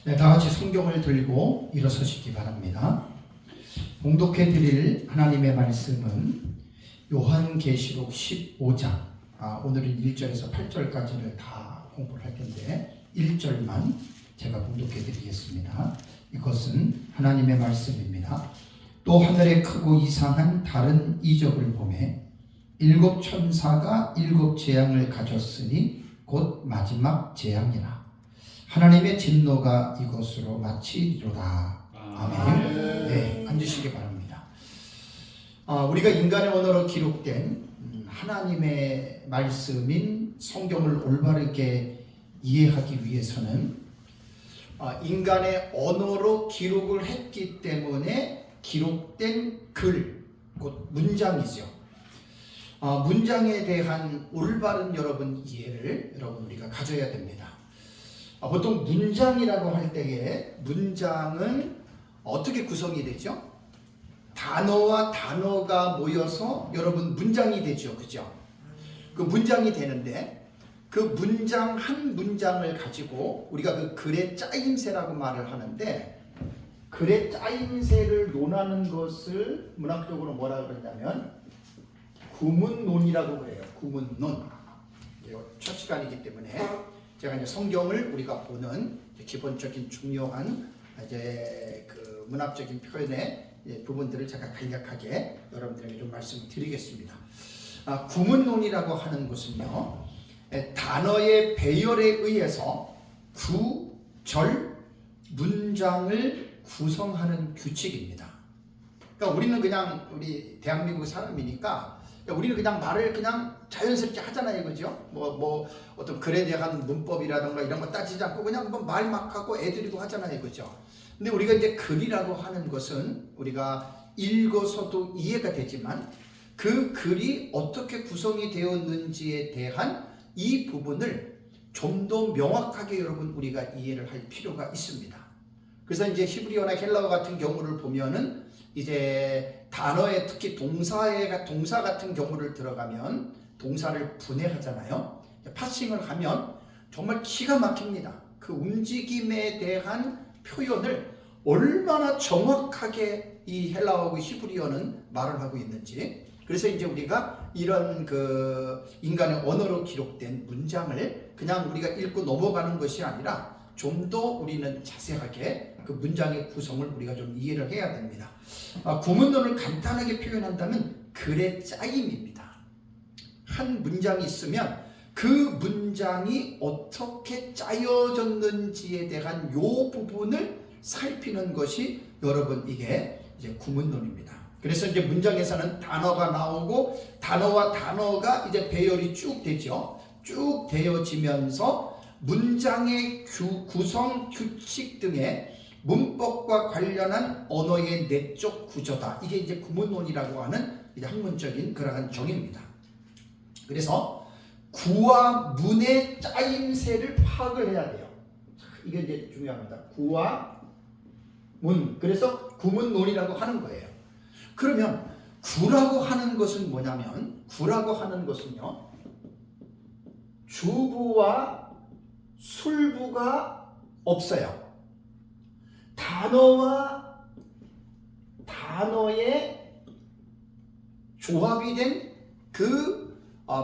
네, 다 같이 성경을 들고 일어서시기 바랍니다. 봉독해 드릴 하나님의 말씀은 요한계시록 15장, 오늘은 1절에서 8절까지를 다 공부를 할 텐데 1절만 제가 봉독해 드리겠습니다. 이것은 하나님의 말씀입니다. 또 하늘에 크고 이상한 다른 이적을 보매 일곱 천사가 일곱 재앙을 가졌으니 곧 마지막 재앙이라. 하나님의 진노가 이것으로 마치리로다. 아멘. 네, 앉으시기 바랍니다. 우리가 인간의 언어로 기록된 하나님의 말씀인 성경을 올바르게 이해하기 위해서는 인간의 언어로 기록을 했기 때문에 기록된 글, 곧 문장이죠. 문장에 대한 올바른 이해를 우리가 가져야 됩니다. 보통 문장이라고 할 때에 문장은 어떻게 구성이 되죠? 단어와 단어가 모여서 여러분 문장이 되죠. 그죠? 그 문장이 되는데 그 문장 한 문장을 가지고 우리가 그 글의 짜임새라고 말을 하는데 글의 짜임새를 논하는 것을 문학적으로 뭐라 그러냐면 구문론이라고 그래요. 구문론. 첫 시간이기 때문에 제가 이제 성경을 우리가 보는 기본적인 중요한 이제 그 문학적인 표현의 부분들을 제가 간략하게 여러분들에게 좀 말씀을 드리겠습니다. 구문론이라고 하는 것은요, 단어의 배열에 의해서 구, 절, 문장을 구성하는 규칙입니다. 그러니까 우리는 그냥 우리 대한민국 사람이니까 우리는 그냥 말을 그냥 자연스럽게 하잖아요, 그죠? 뭐 어떤 글에 대한 문법이라든가 이런 거 따지지 않고 그냥 뭐 말 막 하고 애들이고 하잖아요, 그죠? 근데 우리가 이제 글이라고 하는 것은 우리가 읽어서도 이해가 되지만 그 글이 어떻게 구성이 되었는지에 대한 이 부분을 좀 더 명확하게 여러분 우리가 이해를 할 필요가 있습니다. 그래서 이제 히브리어나 헬라어 같은 경우를 보면은 이제 단어에 특히 동사 같은 경우를 들어가면 동사를 분해하잖아요. 파싱을 하면 정말 기가 막힙니다. 그 움직임에 대한 표현을 얼마나 정확하게 이 헬라어하고 히브리어는 말을 하고 있는지. 그래서 이제 우리가 이런 그 인간의 언어로 기록된 문장을 그냥 우리가 읽고 넘어가는 것이 아니라 좀 더 우리는 자세하게 그 문장의 구성을 우리가 좀 이해를 해야 됩니다. 구문론을 간단하게 표현한다면 글의 짜임입니다. 한 문장이 있으면 그 문장이 어떻게 짜여졌는지에 대한 요 부분을 살피는 것이 여러분 이게 이제 구문론입니다. 그래서 이제 문장에서는 단어가 나오고 단어와 단어가 이제 배열이 쭉 되죠. 쭉 되어지면서 문장의 구성 규칙 등의 문법과 관련한 언어의 내적 구조다. 이게 이제 구문론이라고 하는 이제 학문적인 그러한 정의입니다. 그래서 구와 문의 짜임새를 파악을 해야 돼요. 이게 이제 중요합니다. 구와 문. 그래서 구문론이라고 하는 거예요. 그러면 구라고 하는 것은 뭐냐면 구라고 하는 것은요, 주부와 술부가 없어요. 단어와 단어의 조합이 된 그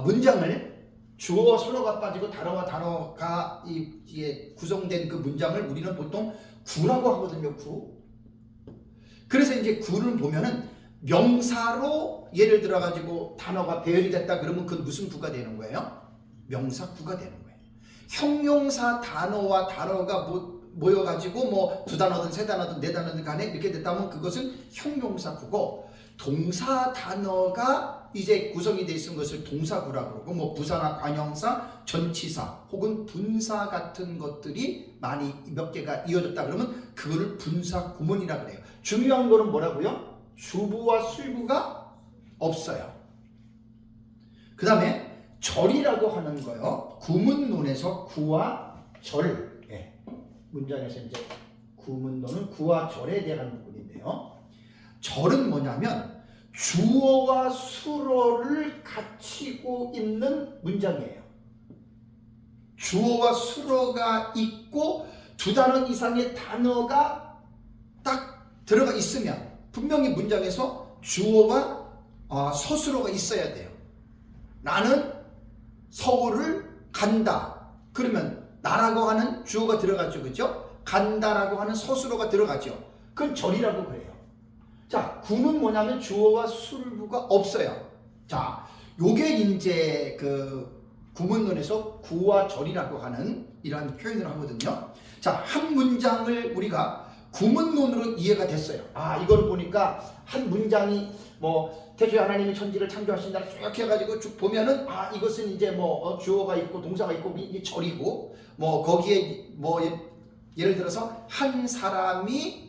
문장을 주어와 수어가 빠지고 단어와 단어가 구성된 그 문장을 우리는 보통 구라고 하거든요. 구. 그래서 이제 구를 보면은 명사로 예를 들어 가지고 단어가 배열이 됐다 그러면 그건 무슨 구가 되는 거예요? 명사 구가 되는 거예요. 형용사 단어와 단어가 모여가지고 뭐 두 단어든 세 단어든 네 단어든 간에 이렇게 됐다면 그것은 형용사 구고, 동사 단어가 이제 구성이 되어 있는 것을 동사구라고 그러고, 뭐 부사나 관형사, 전치사 혹은 분사 같은 것들이 많이 몇 개가 이어졌다 그러면 그거를 분사 구문이라 그래요. 중요한 거는 뭐라고요? 주부와 술부가 없어요. 그 다음에 절이라고 하는 거요. 구문론에서 구와 절, 문장에서 이제 구문론은 구와 절에 대한 부분인데요. 절은 뭐냐면 주어와 수어를 갖추고 있는 문장이에요. 주어와 수어가 있고 두 단어 이상의 단어가 딱 들어가 있으면 분명히 문장에서 주어와 서술어가 있어야 돼요. 나는 서울을 간다. 그러면 나라고 하는 주어가 들어가죠. 그죠? 간다라고 하는 서술어가 들어가죠. 그건 절이라고 그래요. 자, 구는 뭐냐면 주어와 술부가 없어요. 자, 요게 이제 그 구문론에서 구와 절이라고 하는 이러한 표현을 하거든요. 자, 한 문장을 우리가 구문론으로 이해가 됐어요. 이걸 보니까 한 문장이 뭐 태초에 하나님이 천지를 창조하신다 쭉 해가지고 쭉 보면은 이것은 이제 뭐 주어가 있고 동사가 있고 이게 절이고 뭐 거기에 뭐 예를 들어서 한 사람이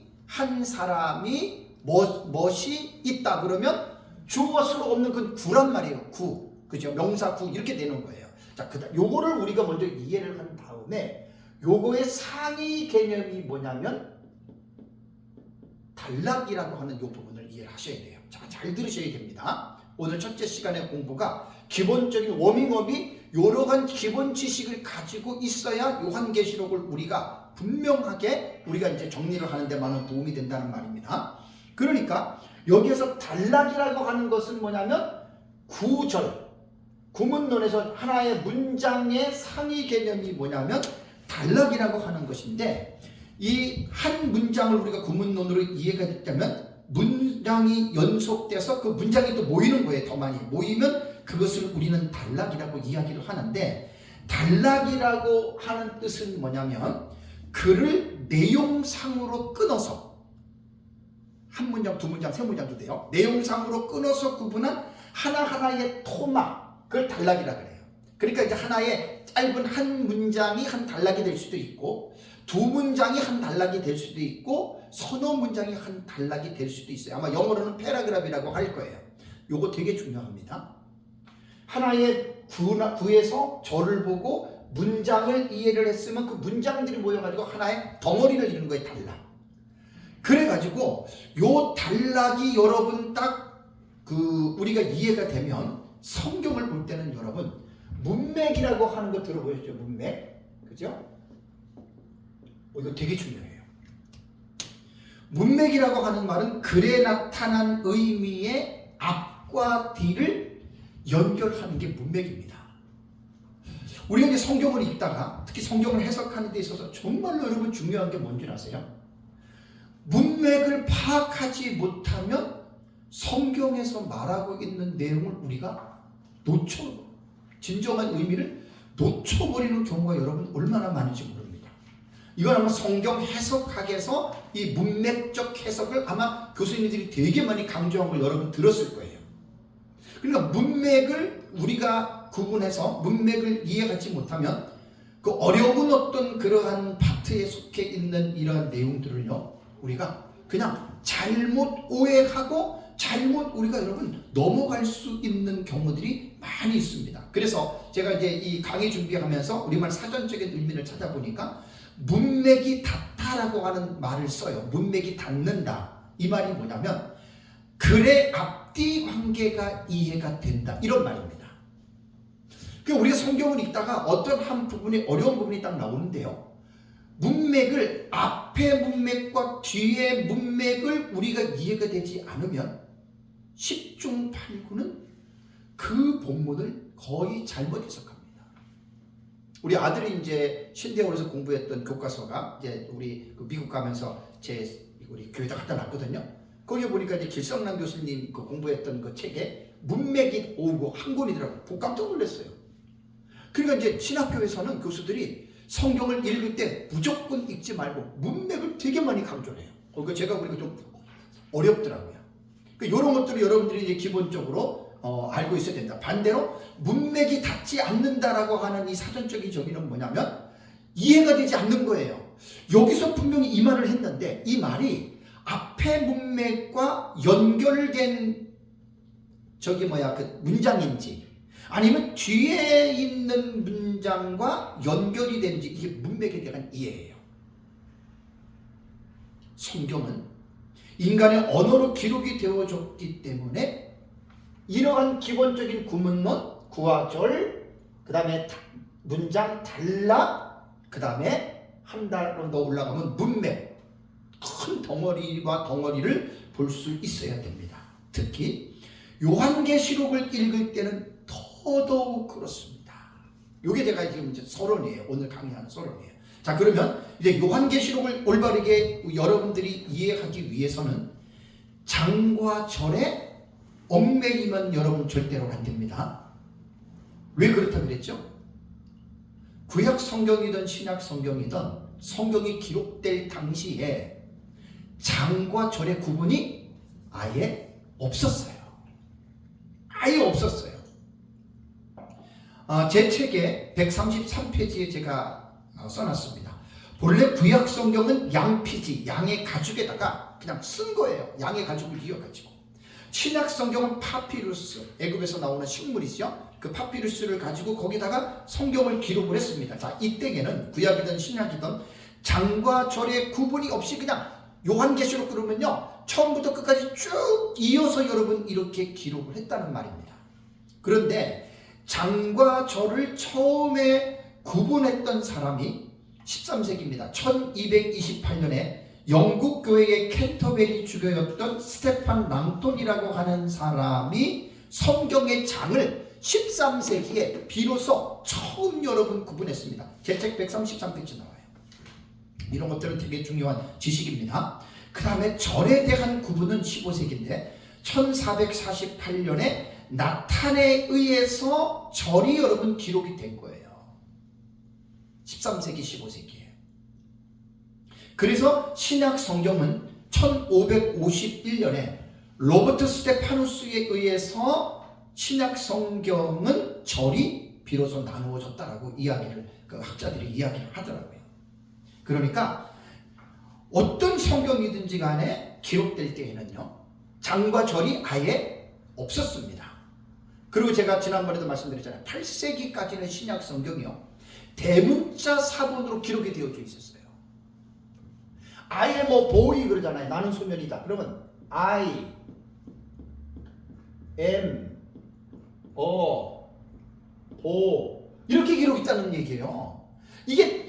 멋이 있다 그러면 주어가 서로 없는 그 구란 말이에요. 구. 그죠? 명사 구 이렇게 되는 거예요. 자, 요거를 우리가 먼저 이해를 한 다음에 요거의 상위 개념이 뭐냐면 단락이라고 하는 요 부분을 이해를 하셔야 돼요. 자, 잘 들으셔야 됩니다. 오늘 첫째 시간의 공부가 기본적인 워밍업이 여러간 기본 지식을 가지고 있어야 요한계시록을 우리가 분명하게 우리가 이제 정리를 하는 데 많은 도움이 된다는 말입니다. 그러니까 여기에서 단락이라고 하는 것은 뭐냐면 구절, 구문론에서 하나의 문장의 상위 개념이 뭐냐면 단락이라고 하는 것인데 이 한 문장을 우리가 구문론으로 이해가 됐다면 문장이 연속돼서 그 문장이 또 모이는 거예요. 더 많이 모이면 그것을 우리는 단락이라고 이야기를 하는데 단락이라고 하는 뜻은 뭐냐면 글을 내용상으로 끊어서 한 문장, 두 문장, 세 문장도 돼요. 내용상으로 끊어서 구분한 하나하나의 토막, 그걸 단락이라 그래요. 그러니까 이제 하나의 짧은 한 문장이 한 단락이 될 수도 있고 두 문장이 한 단락이 될 수도 있고 서너 문장이 한 단락이 될 수도 있어요. 아마 영어로는 패러그래프라고 할 거예요. 요거 되게 중요합니다. 하나의 구에서 절을 보고 문장을 이해를 했으면 그 문장들이 모여가지고 하나의 덩어리를 이루는 거예요. 단락. 그래가지고 요 단락이 여러분 딱 우리가 이해가 되면 성경을 볼 때는 여러분 문맥이라고 하는 거 들어보셨죠? 문맥. 그죠? 이거 되게 중요해요. 문맥이라고 하는 말은 글에 나타난 의미의 앞과 뒤를 연결하는 게 문맥입니다. 우리가 이제 성경을 읽다가 특히 성경을 해석하는 데 있어서 정말로 여러분 중요한 게 뭔지 아세요? 문맥을 파악하지 못하면 성경에서 말하고 있는 내용을 우리가 진정한 의미를 놓쳐버리는 경우가 여러분 얼마나 많은지 모릅니다. 이건 아마 성경 해석학에서 이 문맥적 해석을 아마 교수님들이 되게 많이 강조한 걸 여러분 들었을 거예요. 그러니까 문맥을 우리가 구분해서 문맥을 이해하지 못하면 그 어려운 어떤 그러한 파트에 속해 있는 이러한 내용들을요 우리가 그냥 잘못 오해하고 잘못 우리가 여러분 넘어갈 수 있는 경우들이 많이 있습니다. 그래서 제가 이제 이 강의 준비하면서 우리말 사전적인 의미를 찾아보니까 문맥이 닿다라고 하는 말을 써요. 문맥이 닿는다. 이 말이 뭐냐면 글의 앞뒤 관계가 이해가 된다. 이런 말입니다. 그러니까 우리가 성경을 읽다가 어떤 한 부분이 어려운 부분이 딱 나오는데요. 문맥을 앞의 문맥과 뒤의 문맥을 우리가 이해가 되지 않으면 10중 8구는 그 본문을 거의 잘못 해석합니다. 우리 아들이 이제 신대원에서 공부했던 교과서가 이제 우리 미국 가면서 우리 교회에다 갖다 놨거든요. 거기 보니까 이제 길성남 교수님 공부했던 그 책에 문맥이 오고 한 권이더라고요. 보고 깜짝 놀랐어요. 그러니까 이제 신학교에서는 교수들이 성경을 읽을 때 무조건 읽지 말고 문맥을 되게 많이 강조해요. 그러니까 제가 보니까 좀 어렵더라고요. 그러니까 이런 것들을 여러분들이 이제 기본적으로 알고 있어야 된다. 반대로 문맥이 닿지 않는다라고 하는 이 사전적인 정의는 뭐냐면 이해가 되지 않는 거예요. 여기서 분명히 이 말을 했는데 이 말이 앞의 문맥과 연결된 그 문장인지 아니면 뒤에 있는 문장과 연결이 되는지 이게 문맥에 대한 이해예요. 성경은 인간의 언어로 기록이 되어졌기 때문에 이러한 기본적인 구문론, 구와 절, 그 다음에 문장 단락, 그 다음에 한 단원 더 올라가면 문맥, 큰 덩어리와 덩어리를 볼 수 있어야 됩니다. 특히 요한계시록을 읽을 때는 더더욱 그렇습니다. 이게 제가 지금 이제 서론이에요. 오늘 강의하는 서론이에요. 자, 그러면 이제 요한계시록을 올바르게 여러분들이 이해하기 위해서는 장과 절에 얽매이면 여러분 절대로 안 됩니다. 왜 그렇다 그랬죠? 구약 성경이든 신약 성경이든 성경이 기록될 당시에 장과 절의 구분이 아예 없었어요. 아예 없었어요. 제 책에 133페이지에 제가 써놨습니다. 본래 구약 성경은 양피지, 양의 가죽에다가 그냥 쓴 거예요. 양의 가죽을 이어가지고. 신약 성경은 파피루스, 애굽에서 나오는 식물이죠. 그 파피루스를 가지고 거기다가 성경을 기록을 했습니다. 자, 이때에는 구약이든 신약이든 장과 절의 구분이 없이 그냥 요한계시록 그러면요, 처음부터 끝까지 쭉 이어서 여러분 이렇게 기록을 했다는 말입니다. 그런데 장과 절을 처음에 구분했던 사람이 13세기입니다. 1228년에 영국 교회의 캔터베리 주교였던 스테판 랑톤이라고 하는 사람이 성경의 장을 13세기에 비로소 처음 여러분 구분했습니다. 제 책 133페이지 나와요. 이런 것들은 되게 중요한 지식입니다. 그 다음에 절에 대한 구분은 15세기인데 1448년에 나탄에 의해서 절이 여러분 기록이 된 거예요. 13세기 15세기에. 그래서 신약 성경은 1551년에 로버트 스테파누스에 의해서 신약 성경은 절이 비로소 나누어졌다라고 이야기를 학자들이 이야기를 하더라고요. 그러니까 어떤 성경이든지 간에 기록될 때에는요, 장과 절이 아예 없었습니다. 그리고 제가 지난번에도 말씀드렸잖아요. 8세기까지는 신약 성경이요, 대문자 사본으로 기록이 되어져 있었어요. I am a boy 그러잖아요. 나는 소년이다. 그러면 I am a boy 이렇게 기록이 있다는 얘기예요. 이게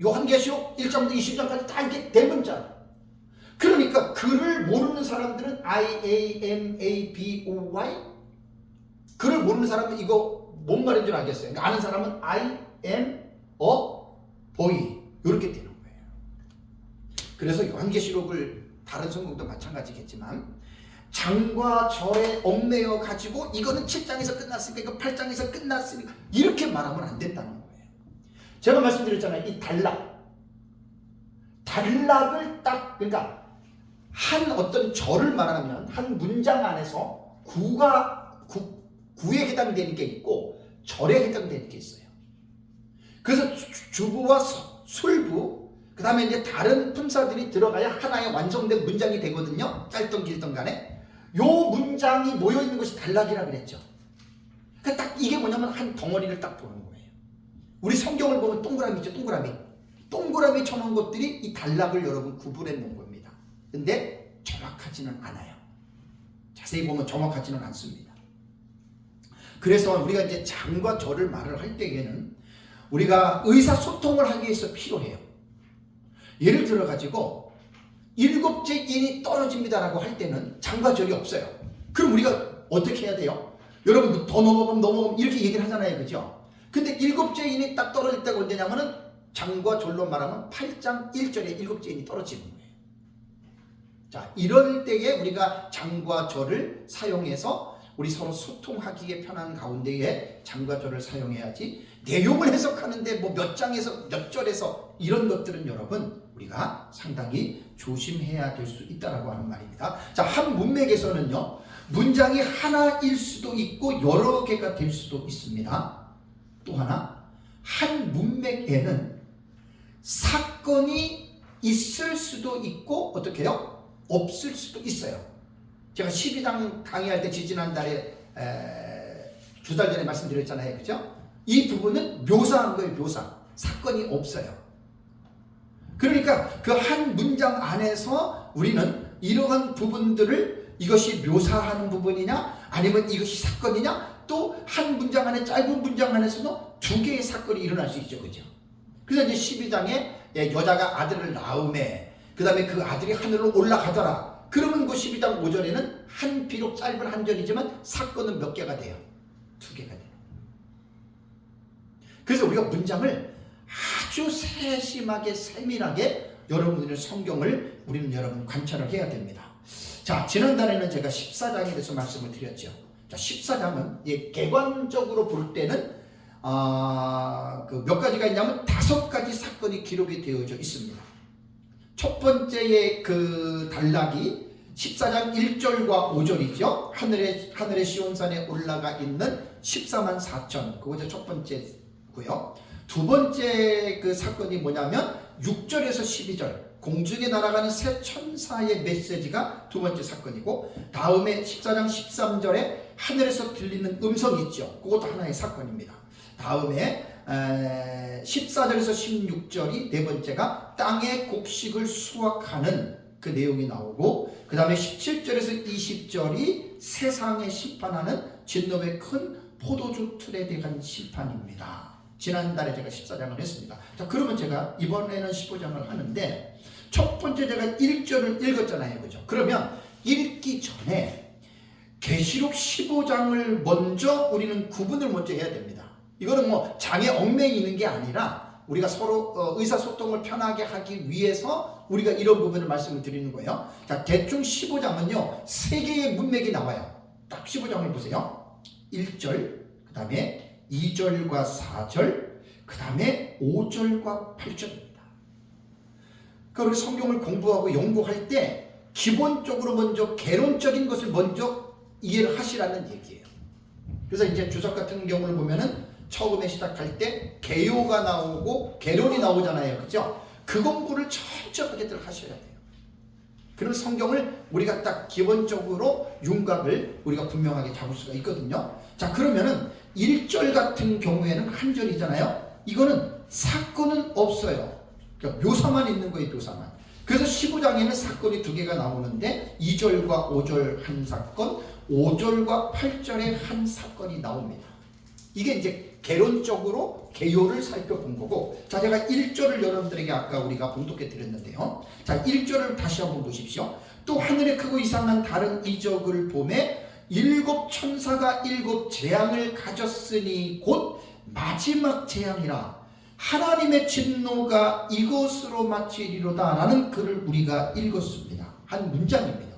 요한계시록 1장부터 20장까지 다 이렇게 대문자. 그러니까 글을 모르는 사람들은 I-A-M-A-B-O-Y, 글을 모르는 사람은 이거 뭔 말인 줄 알겠어요. 그러니까 아는 사람은 I am a boy 이렇게 되는 거예요. 그래서 요한계시록을 다른 성경도 마찬가지겠지만 장과 절에 얽매여 가지고 이거는 7장에서 끝났으니까 이거 8장에서 끝났으니까 이렇게 말하면 안 된다는 거예요. 제가 말씀드렸잖아요. 이 단락을 딱, 그러니까 한 어떤 절을 말하면 한 문장 안에서 구에 해당되는 게 있고 절에 해당되는 게 있어요. 그래서 주부와 술부, 그 다음에 이제 다른 품사들이 들어가야 하나의 완성된 문장이 되거든요. 짧든 길든 간에. 요 문장이 모여있는 것이 단락이라 그랬죠. 그러니까 딱 이게 뭐냐면 한 덩어리를 딱 보는 거예요. 우리 성경을 보면 동그라미죠. 동그라미 쳐놓은 것들이 이 단락을 여러분 구분해 놓은 겁니다. 근데 정확하지는 않아요. 자세히 보면 정확하지는 않습니다. 그래서 우리가 이제 장과 절을 말을 할 때에는 우리가 의사소통을 하기 위해서 필요해요. 예를 들어 가지고 7째 인이 떨어집니다라고 할 때는 장과 절이 없어요. 그럼 우리가 어떻게 해야 돼요? 여러분 더 넘어가면 이렇게 얘기를 하잖아요. 그죠? 근데 7째 인이 딱 떨어질 때가 언제냐면은 장과 절로 말하면 8장 1절에 7째 인이 떨어지는 거예요. 자, 이럴 때에 우리가 장과 절을 사용해서 우리 서로 소통하기에 편한 가운데에 장과 절을 사용해야지, 내용을 해석하는데 뭐 몇 장에서 몇 절에서 이런 것들은 여러분 우리가 상당히 조심해야 될 수 있다라고 하는 말입니다. 자, 한 문맥에서는요, 문장이 하나일 수도 있고 여러 개가 될 수도 있습니다. 또 하나, 한 문맥에는 사건이 있을 수도 있고 어떻게 해요? 없을 수도 있어요. 제가 12장 강의할 때 지지난달에 2달 전에 말씀드렸잖아요. 그죠? 이 부분은 묘사한 거예요. 묘사. 사건이 없어요. 그러니까 그 한 문장 안에서 우리는 이러한 부분들을 이것이 묘사하는 부분이냐 아니면 이것이 사건이냐, 또 한 문장 안에, 짧은 문장 안에서도 두 개의 사건이 일어날 수 있죠. 그죠? 그래서 이제 12장에 여자가 아들을 낳음에 그 다음에 그 아들이 하늘로 올라가더라. 그러면 그 12장 5절에는 비록 짧은 한 절이지만 사건은 몇 개가 돼요? 2개가 돼요. 그래서 우리가 문장을 아주 세심하게 세밀하게 여러분들의 성경을 우리는 여러분 관찰을 해야 됩니다. 자, 지난달에는 제가 14장에 대해서 말씀을 드렸죠. 자, 14장은 객관적으로 볼 때는 그 몇 가지가 있냐면 5가지 사건이 기록이 되어져 있습니다. 첫 번째의 그 단락이 14장 1절과 5절이죠. 하늘의 시온산에 올라가 있는 14만 4천, 그것이 첫 번째고요. 두 번째 그 사건이 뭐냐면 6절에서 12절 공중에 날아가는 새 천사의 메시지가 두 번째 사건이고, 다음에 14장 13절에 하늘에서 들리는 음성이 있죠. 그것도 하나의 사건입니다. 다음에 14절에서 16절이 네 번째가 땅의 곡식을 수확하는 그 내용이 나오고, 그 다음에 17절에서 20절이 세상에 심판하는 진노의 큰 포도주 틀에 대한 심판입니다. 지난달에 제가 14장을 했습니다. 자, 그러면 제가 이번에는 15장을 하는데, 첫 번째 제가 1절을 읽었잖아요. 그죠? 그러면 읽기 전에 계시록 15장을 먼저 우리는 구분을 먼저 해야 됩니다. 이거는 뭐 장에 얽매이 있는 게 아니라 우리가 서로 의사소통을 편하게 하기 위해서 우리가 이런 부분을 말씀을 드리는 거예요. 자, 대충 15장은요 3개의 문맥이 나와요. 딱 15장을 보세요. 1절, 그 다음에 2절과 4절, 그 다음에 5절과 8절입니다. 그러니까 우리 성경을 공부하고 연구할 때 기본적으로 먼저 개론적인 것을 먼저 이해를 하시라는 얘기예요. 그래서 이제 주석 같은 경우를 보면은 처음에 시작할 때 개요가 나오고 개론이 나오잖아요. 그죠? 그 공부를 철저하게들 하셔야 돼요. 그럼 성경을 우리가 딱 기본적으로 윤곽을 우리가 분명하게 잡을 수가 있거든요. 자, 그러면은 1절 같은 경우에는 한 절이잖아요. 이거는 사건은 없어요. 그러니까 묘사만 있는 거예요. 묘사만. 그래서 15장에는 사건이 2개가 나오는데 2절과 5절 한 사건, 5절과 8절에 한 사건이 나옵니다. 이게 이제 개론적으로 개요를 살펴본 거고, 자, 제가 1절을 여러분들에게 아까 우리가 봉독해 드렸는데요. 자, 1절을 다시 한번 보십시오. 또 하늘에 크고 이상한 다른 이적을 보매 7 천사가 7 재앙을 가졌으니 곧 마지막 재앙이라 하나님의 진노가 이것으로 마치리로다 라는 글을 우리가 읽었습니다. 한 문장입니다.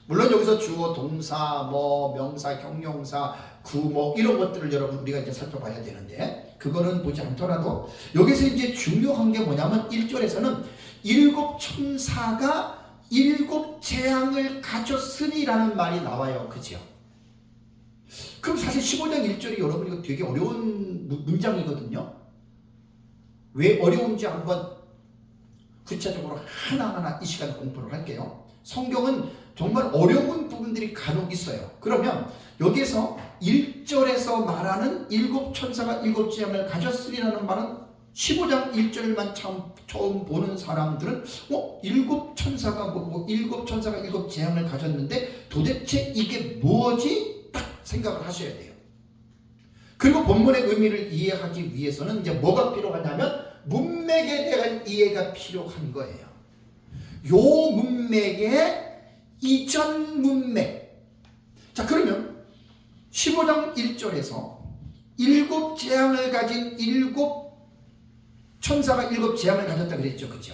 물론 여기서 주어, 동사, 뭐 명사, 형용사, 구 이런 것들을 여러분 우리가 이제 살펴봐야 되는데, 그거는 보지 않더라도 여기서 이제 중요한 게 뭐냐면 1절에서는 7 천사가 7 재앙을 가졌으니라는 말이 나와요. 그죠? 그럼 사실 15장 1절이 여러분 이거 되게 어려운 문장이거든요. 왜 어려운지 한번 구체적으로 하나하나 이 시간 공부를 할게요. 성경은 정말 어려운 부분들이 간혹 있어요. 그러면 여기서 1절에서 말하는 7 천사가 7 재앙을 가졌으리라는 말은 15장 1절만 처음 보는 사람들은 7 천사가 뭐고 7 천사가 7 재앙을 가졌는데 도대체 이게 뭐지? 딱 생각을 하셔야 돼요. 그리고 본문의 의미를 이해하기 위해서는 이제 뭐가 필요하냐면 문맥에 대한 이해가 필요한 거예요. 요 문맥의 이전 문맥. 자, 그러면 15장 1절에서 7 재앙을 가진 7 천사가 7 재앙을 가졌다 그랬죠. 그죠?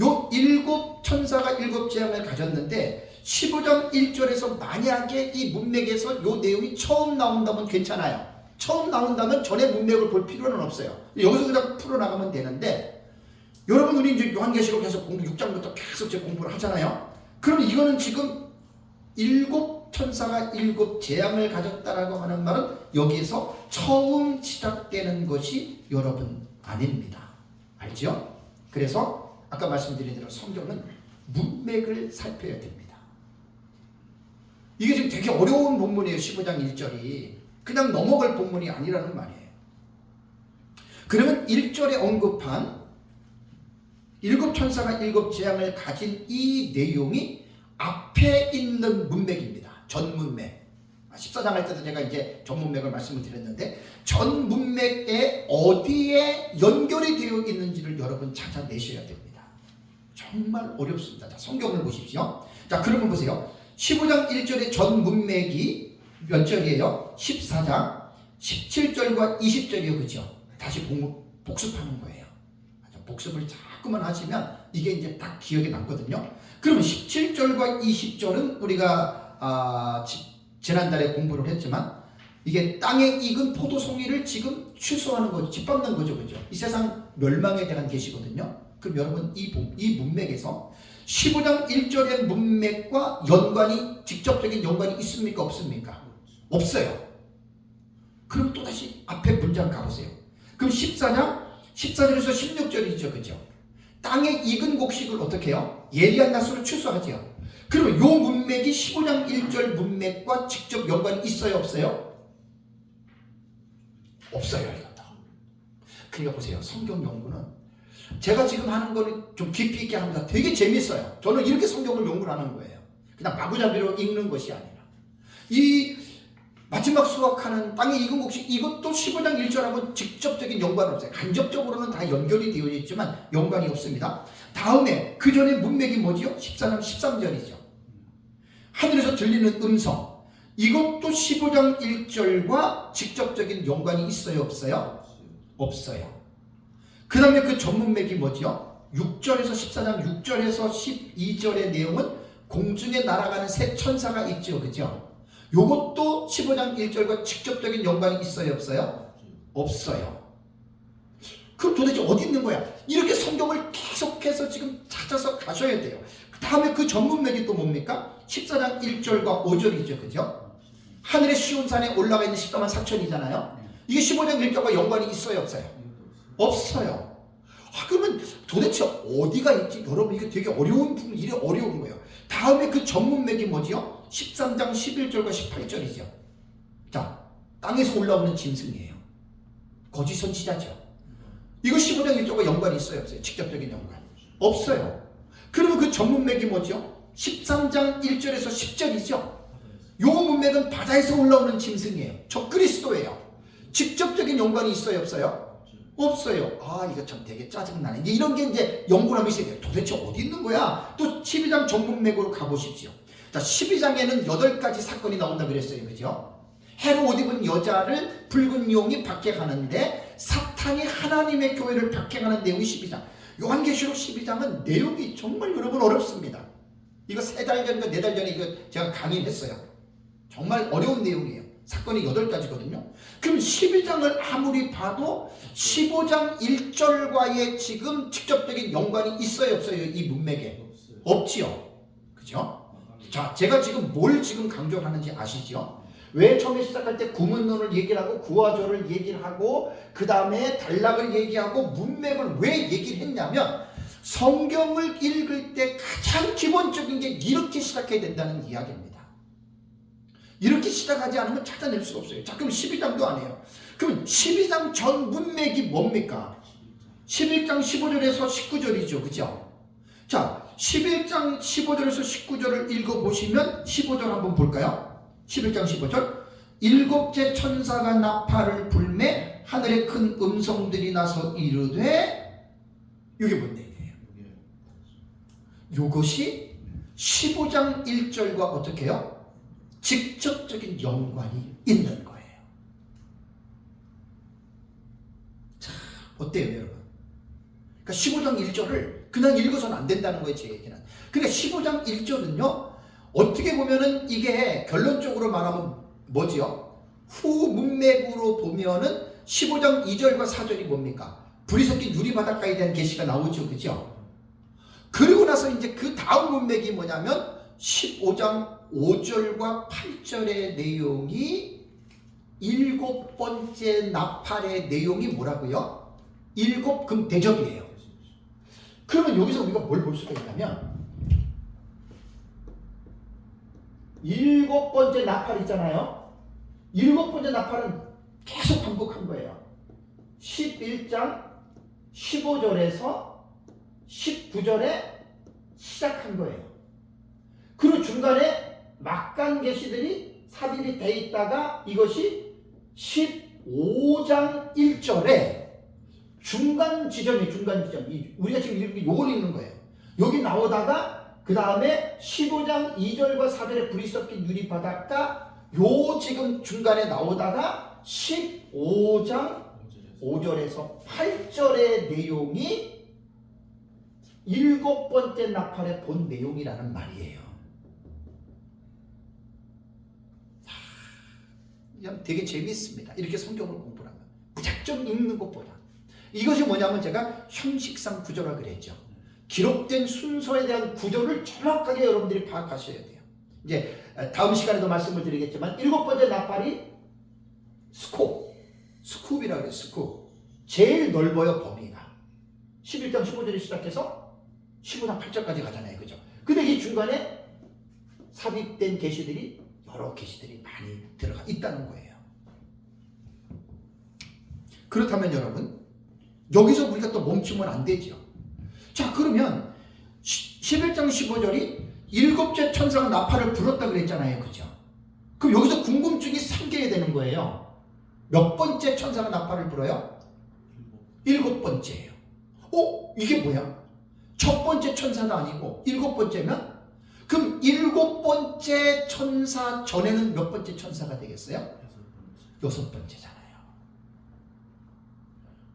요 7 천사가 7 재앙을 가졌는데 15장 1절에서 만약에 이 문맥에서 요 내용이 처음 나온다면 괜찮아요. 처음 나온다면 전에 문맥을 볼 필요는 없어요. 여기서 그냥 풀어나가면 되는데, 여러분 우리 이제 요한계시록 계속 공부 6장부터 계속 제 공부를 하잖아요. 그럼 이거는 지금 7 천사가 7 재앙을 가졌다라고 하는 말은 여기에서 처음 시작되는 것이 여러분 아닙니다. 알죠? 그래서 아까 말씀드린 대로 성경은 문맥을 살펴야 됩니다. 이게 지금 되게 어려운 본문이에요. 15장 1절이 그냥 넘어갈 본문이 아니라는 말이에요. 그러면 1절에 언급한 7 천사가 7 재앙을 가진 이 내용이 앞에 있는 문맥입니다. 전 문맥. 14장 할 때도 제가 이제 전 문맥을 말씀을 드렸는데 전 문맥에 어디에 연결이 되어 있는지를 여러분 찾아내셔야 됩니다. 정말 어렵습니다. 자, 성경을 보십시오. 자, 그러면 보세요. 15장 1절의 전 문맥이 몇 절이에요? 14장 17절과 20절이요. 그죠? 다시 복습하는 거예요. 복습을 자꾸만 하시면 이게 이제 딱 기억에 남거든요. 그러면 17절과 20절은 우리가 지난달에 공부를 했지만 이게 땅에 익은 포도송이를 지금 취소하는 거죠. 짓밟는 거죠. 그죠? 이 세상 멸망에 대한 계시거든요. 그럼 여러분 이 문맥에서 15장 1절의 문맥과 연관이 직접적인 연관이 있습니까? 없습니까? 없어요. 그럼 또다시 앞에 문장 가보세요. 그럼 14절에서 16절이죠. 그죠? 땅에 익은 곡식을 어떻게 해요? 예리한 낫으로 취소하죠. 그러면 요 문맥이 15장 1절 문맥과 직접 연관이 있어요? 없어요? 없어요. 이것도. 그러니까 보세요. 성경 연구는 제가 지금 하는 거는 좀 깊이 있게 합니다. 되게 재밌어요. 저는 이렇게 성경을 연구를 하는 거예요. 그냥 마구잡이로 읽는 것이 아니라. 이 마지막 수확하는 땅에 익은 곡식 이것도 15장 1절하고 직접적인 연관은 없어요. 간접적으로는 다 연결이 되어 있지만 연관이 없습니다. 다음에 그 전에 문맥이 뭐지요? 14장 13절이죠. 하늘에서 들리는 음성 이것도 15장 1절과 직접적인 연관이 있어요? 없어요? 없어요. 그 다음에 그 전문맥이 뭐지요? 6절에서 14장 6절에서 12절의 내용은 공중에 날아가는 새 천사가 있죠. 그죠? 요것도 15장 1절과 직접적인 연관이 있어요? 없어요? 없어요. 그럼 도대체 어디 있는 거야? 이렇게 성경을 계속해서 지금 찾아서 가셔야 돼요. 그 다음에 그 전문맥이 또 뭡니까? 14장 1절과 5절이죠. 그죠? 하늘의 시온산에 올라가 있는 14만 4천이잖아요. 이게 15장 1절과 연관이 있어요? 없어요? 없어요. 그러면 도대체 어디가 있지? 여러분 이게 되게 어려운 부분, 일이 어려운 거예요. 다음에 그 전문맥이 뭐지요? 13장 11절과 18절이죠. 자, 땅에서 올라오는 짐승이에요. 거짓 선지자죠. 이거 15장 1절과 연관이 있어요? 없어요? 직접적인 연관. 없어요. 그러면 그 전문맥이 뭐죠? 13장 1절에서 10절이죠. 요 문맥은 바다에서 올라오는 짐승이에요. 저 그리스도예요. 직접적인 연관이 있어요? 없어요? 없어요. 이거 참 되게 짜증나네. 이제 이런 게 이제 연구를 하면 있어야 돼요. 도대체 어디 있는 거야? 또 12장 전문맥으로 가보십시오. 자, 12장에는 8가지 사건이 나온다 그랬어요. 그죠? 해로 옷 입은 여자를 붉은 용이 박해하는데 사탄이 하나님의 교회를 박해하는 내용이 12장. 요한계시록 12장은 내용이 정말 여러분 어렵습니다. 이거 3달 전인가 4달 전에 이거 제가 강의를 했어요. 정말 어려운 내용이에요. 사건이 8가지거든요. 그럼 12장을 아무리 봐도 15장 1절과의 지금 직접적인 연관이 있어요? 없어요? 이 문맥에? 없지요. 그죠? 자, 제가 지금 뭘 지금 강조를 하는지 아시죠? 왜 처음에 시작할 때 구문론을 얘기를 하고 구화절을 얘기를 하고 그 다음에 단락을 얘기하고 문맥을 왜 얘기를 했냐면 성경을 읽을 때 가장 기본적인 게 이렇게 시작해야 된다는 이야기입니다. 이렇게 시작하지 않으면 찾아낼 수가 없어요. 자, 그럼 12장도 안 해요. 그럼 12장 전 문맥이 뭡니까? 11장 15절에서 19절이죠. 그죠? 자, 11장 15절에서 19절을 읽어보시면 15절 한번 볼까요? 11장 15절 7째 천사가 나팔을 불매 하늘에 큰 음성들이 나서 이르되 이게 뭔 얘기예요? 이것이 15장 1절과 어떻게 해요? 직접적인 연관이 있는 거예요. 자, 어때요 여러분? 그러니까 15장 1절을 그냥 읽어서는 안 된다는 거예요. 제 얘기는. 그러니까 15장 1절은요 어떻게 보면은 이게 결론적으로 말하면 뭐지요? 후 문맥으로 보면은 15장 2절과 4절이 뭡니까? 불이 섞인 유리바닷가에 대한 계시가 나오죠. 그죠? 그리고 나서 이제 그 다음 문맥이 뭐냐면 15장 5절과 8절의 내용이 7번째 나팔의 내용이 뭐라고요? 7금 대접이에요. 그러면 여기서 우리가 뭘 볼 수가 있냐면 7번째 나팔 있잖아요. 7번째 나팔은 계속 반복한 거예요. 11장 15절에서 19절에 시작한 거예요. 그리고 중간에 막간 계시들이 삽입이 돼 있다가 이것이 15장 1절에 중간 지점이 우리가 지금 이렇게 요걸 읽는 거예요. 여기 나오다가 그 다음에 15장 2절과 4절에 불이 섞인 유리 바닷가 요 지금 중간에 나오다가 15장 5절에서 8절의 내용이 7번째 나팔의 본 내용이라는 말이에요. 되게 재미있습니다. 이렇게 성경을 공부하면 무작정 읽는 것보다. 이것이 뭐냐면 제가 형식상 구조라 그랬죠. 기록된 순서에 대한 구조를 정확하게 여러분들이 파악하셔야 돼요. 이제 다음 시간에도 말씀을 드리겠지만 7번째 나팔이 스쿱이라고 해요. 스쿱. 제일 넓어요, 범위가. 11장 15절에 시작해서 15장 8절까지 가잖아요. 그죠? 근데 이 중간에 삽입된 계시들이 여러 계시들이 많이 들어가 있다는 거예요. 그렇다면 여러분, 여기서 우리가 또 멈추면 안 되죠. 자, 그러면 11장 15절이 7째 천사가 나팔을 불었다 그랬잖아요. 그죠? 그럼 여기서 궁금증이 생겨야 되는 거예요. 몇 번째 천사가 나팔을 불어요? 7번째예요. 이게 뭐야? 첫 번째 천사도 아니고 7번째면? 그럼 7번째 천사 전에는 몇 번째 천사가 되겠어요? 6번째잖아요.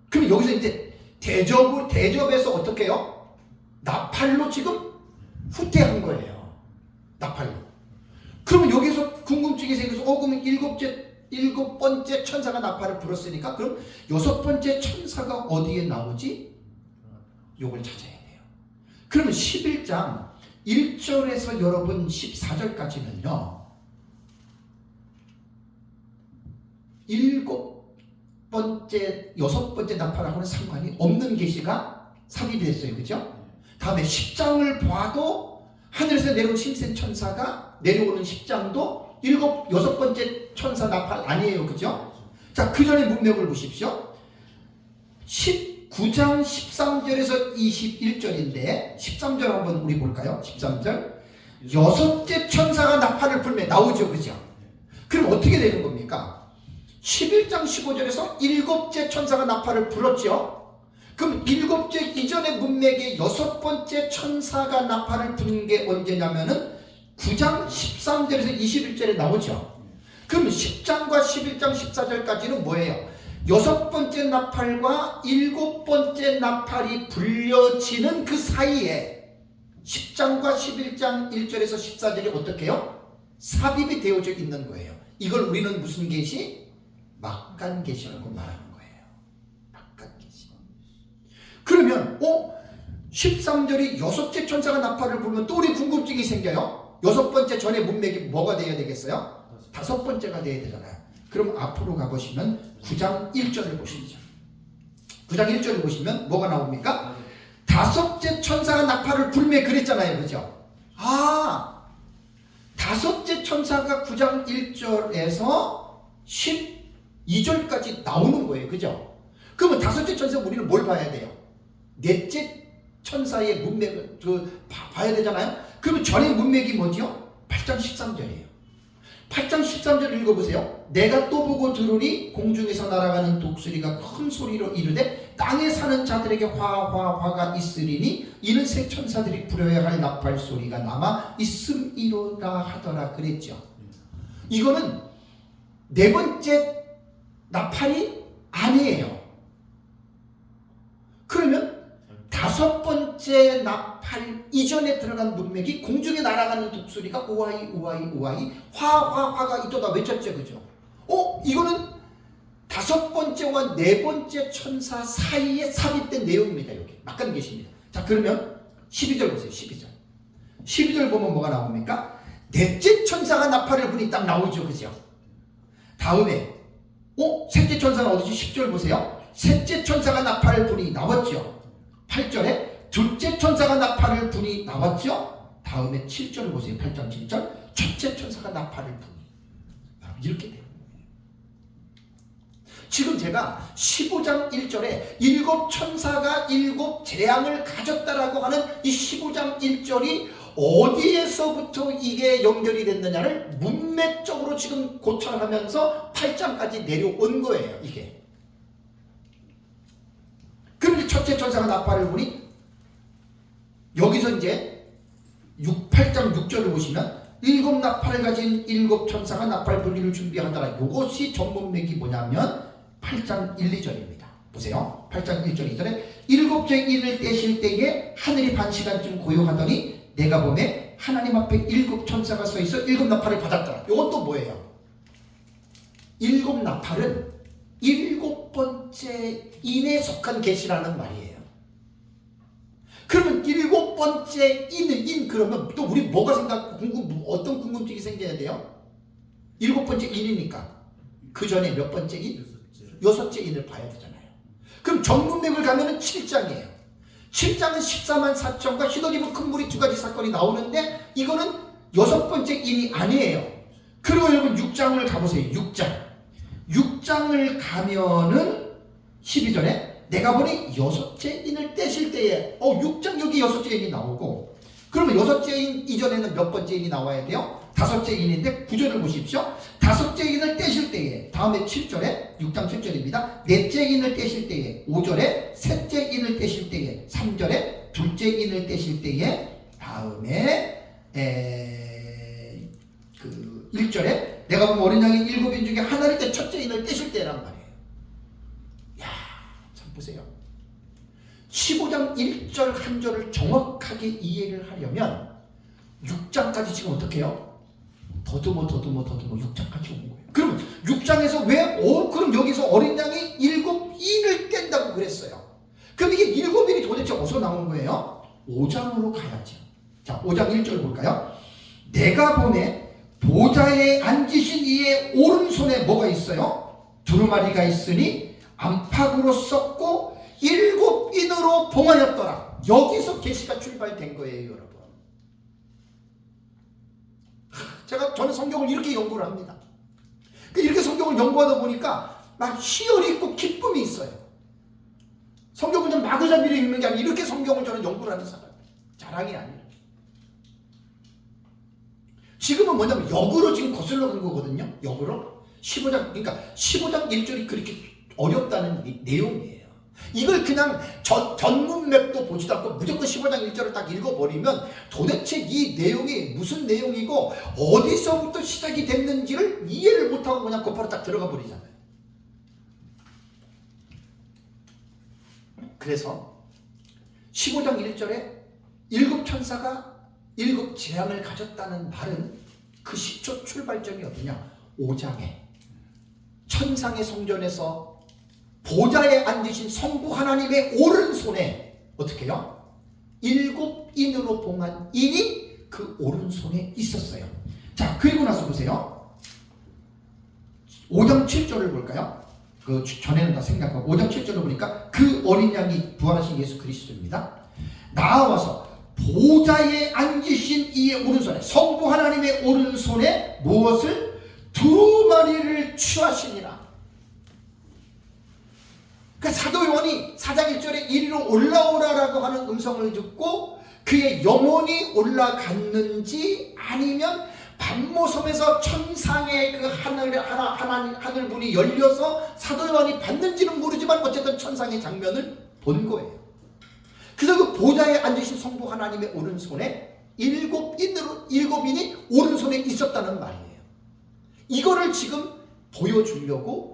그럼 여기서 이제 대접에서 어떻게 해요? 나팔로 지금 후퇴한 거예요. 나팔로. 그러면 여기서 궁금증이 생겨서 그러면 7번째 천사가 나팔을 불었으니까 그럼 6번째 천사가 어디에 나오지? 요걸 찾아야 돼요. 그러면 11장 1절에서 여러분 14절까지는요. 6번째 나팔하고는 상관이 없는 계시가 삽입이 됐어요. 그죠? 다음에 10장을 봐도 하늘에서 내려온 신생 천사가 내려오는 10장도 6번째 천사 나팔 아니에요. 그죠? 자, 그 전에 문맥을 보십시오. 19장 13절에서 21절인데 13절 한번 우리 볼까요? 13절 6째 천사가 나팔을 불며 나오죠. 그죠? 그럼 어떻게 되는 겁니까? 11장 15절에서 7째 천사가 나팔을 불었죠. 그럼 7째 이전의 문맥에 6번째 천사가 나팔을 부는 게 언제냐면은 9장 13절에서 21절에 나오죠. 그럼 10장과 11장 14절까지는 뭐예요? 6번째 나팔과 7번째 나팔이 불려지는 그 사이에 10장과 11장 1절에서 14절이 어떻게 해요? 삽입이 되어져 있는 거예요. 이걸 우리는 무슨 계시? 막간 계시라고 말하는 거예요. 막간 계시. 그러면 13절이 6째 천사가 나팔을 불면 또 우리 궁금증이 생겨요. 6번째 전에 문맥이 뭐가 돼야 되겠어요? 5번째가 돼야 되잖아요. 그럼 앞으로 가보시면 9장 1절을 보시죠. 9장 1절을 보시면 뭐가 나옵니까? 5째 천사가 나팔을 불매 그랬잖아요. 그죠? 5째 천사가 9장 1절에서 12절까지 나오는 거예요. 그죠? 그러면 5째 천사 우리는 뭘 봐야 돼요? 4째 천사의 문맥을 봐야 되잖아요. 그러면 전의 문맥이 뭐죠? 8장 13절이에요. 8장 13절 읽어보세요. 내가 또 보고 들으니 공중에서 날아가는 독수리가 큰 소리로 이르되 땅에 사는 자들에게 화가 있으리니 이는 새 천사들이 부려야 할 나팔 소리가 남아 있음이로다 하더라 그랬죠. 이거는 4번째 나팔이 아니에요. 그러면 5번째 나팔 이전에 들어간 문맥이 공중에 날아가는 독수리가 우아이 화가 있도다 외쳤죠. 그죠? 이거는 5번째와 4번째 천사 사이에 삽입된 내용입니다. 여기 막간 계십니다. 자, 그러면 12절 보세요. 12절 보면 뭐가 나옵니까? 4째 천사가 나팔을 부니 딱 나오죠. 그죠? 다음에 셋째 천사는 어디지? 10절 보세요. 셋째 천사가 나팔을 부니 나왔죠. 8절에 둘째 천사가 나팔을 부니 나왔죠. 다음에 7절 보세요. 8장 7절 첫째 천사가 나팔을 부니 이렇게 돼요. 지금 제가 15장 1절에 7 천사가 7 재앙을 가졌다라고 하는 이 15장 1절이 어디에서부터 이게 연결이 됐느냐를 문맥적으로 지금 고찰하면서 8장까지 내려온 거예요. 이게. 그런데 첫째 천사가 나팔을 부니 여기서 이제 8장 6절을 보시면 일곱 나팔을 가진 일곱 천사가 나팔 불기를 준비하더라. 이것이 전문맥이 뭐냐면 8장 1, 2절입니다. 보세요. 8장 1절 2절에 일곱째 인을 떼실 때에 하늘이 반 시간쯤 고요하더니 내가 보매 하나님 앞에 일곱 천사가 서 있어 일곱 나팔을 받았더라. 이건 또 뭐예요? 일곱 나팔은 일곱 번째 인에 속한 계시라는 말이에요. 그러면 일곱 번째 인 그러면 또 우리 뭐가 어떤 궁금증이 생겨야 돼요? 일곱 번째 인이니까 그 전에 몇 번째 인? 여섯째 인을 봐야 되잖아요. 그럼 전문맥을 가면은 7장이에요. 7장은 14만 4천과 휘도리브 큰 물이 두 가지 사건이 나오는데 이거는 여섯 번째 인이 아니에요. 그리고 여러분 6장을 가보세요. 6장을 가면은 12절에 내가 보니 여섯째 인을 떼실 때에 6장 여기 여섯째 인이 나오고 그러면 여섯째 인 이전에는 몇 번째 인이 나와야 돼요? 다섯째 인인데 9절을 보십시오. 다섯째 인을 떼실 때에 다음에 7절에 6장 7절입니다. 넷째 인을 떼실 때에 5절에 셋째 인을 떼실 때에 3절에 둘째 인을 떼실 때에 다음에 1절에 내가 보면 어린 양이 일곱 인 중에 하나를 떼 첫째 인을 떼실 때란 말이에요. 야, 참 보세요. 15장 1절 한 절을 정확하게 이해를 하려면 6장까지 지금 어떻게 해요? 더듬어 6장까지 온 거예요. 그럼 6장에서 그럼 여기서 어린 양이 일곱 인을 뗀다고 그랬어요. 그럼 이게 일곱 인이 도대체 어디서 나온 거예요? 5장으로 가야죠. 자, 5장 1절 볼까요? 내가 보내 보좌에 앉으신 이의 오른손에 뭐가 있어요? 두루마리가 있으니 안팎으로 썩고 일곱 인으로 봉하였더라. 여기서 계시가 출발된 거예요, 여러분. 저는 성경을 이렇게 연구를 합니다. 이렇게 성경을 연구하다 보니까 막 희열이 있고 기쁨이 있어요. 성경을 좀 마구잡이로 읽는 게 아니라 이렇게 성경을 저는 연구를 하는 사람이에요. 자랑이 아니에요. 지금은 뭐냐면 역으로 지금 거슬러 간 거거든요. 역으로 15장 1절이 그렇게 어렵다는 내용이에요. 이걸 그냥 전문맥도 보지도 않고 무조건 15장 1절을 딱 읽어버리면 도대체 이 내용이 무슨 내용이고 어디서부터 시작이 됐는지를 이해를 못하고 그냥 곧바로 딱 들어가 버리잖아요. 그래서 15장 1절에 일곱 천사가 일곱 재앙을 가졌다는 말은 그 시초 출발점이 어디냐? 5장에 천상의 성전에서 보좌에 앉으신 성부 하나님의 오른손에 어떻게 해요? 일곱 인으로 봉한 인이 그 오른손에 있었어요. 자, 그리고 나서 보세요. 5장 7절을 볼까요? 그 전에는 다 생략하고 5장 7절을 보니까 그 어린 양이 부활하신 예수 그리스도입니다. 나와서 보좌에 앉으신 이의 오른손에 성부 하나님의 오른손에 무엇을? 두루마리를 취하시니라. 그러니까 사도 요한이 4장 1절에 이리로 올라오라라고 하는 음성을 듣고 그의 영혼이 올라갔는지 아니면 반모섬에서 천상의 그 하늘 문이 열려서 사도 요한이 봤는지는 모르지만 어쨌든 천상의 장면을 본 거예요. 그래서 그 보좌에 앉으신 성부 하나님의 오른손에 일곱 인이 오른손에 있었다는 말이에요. 이거를 지금 보여주려고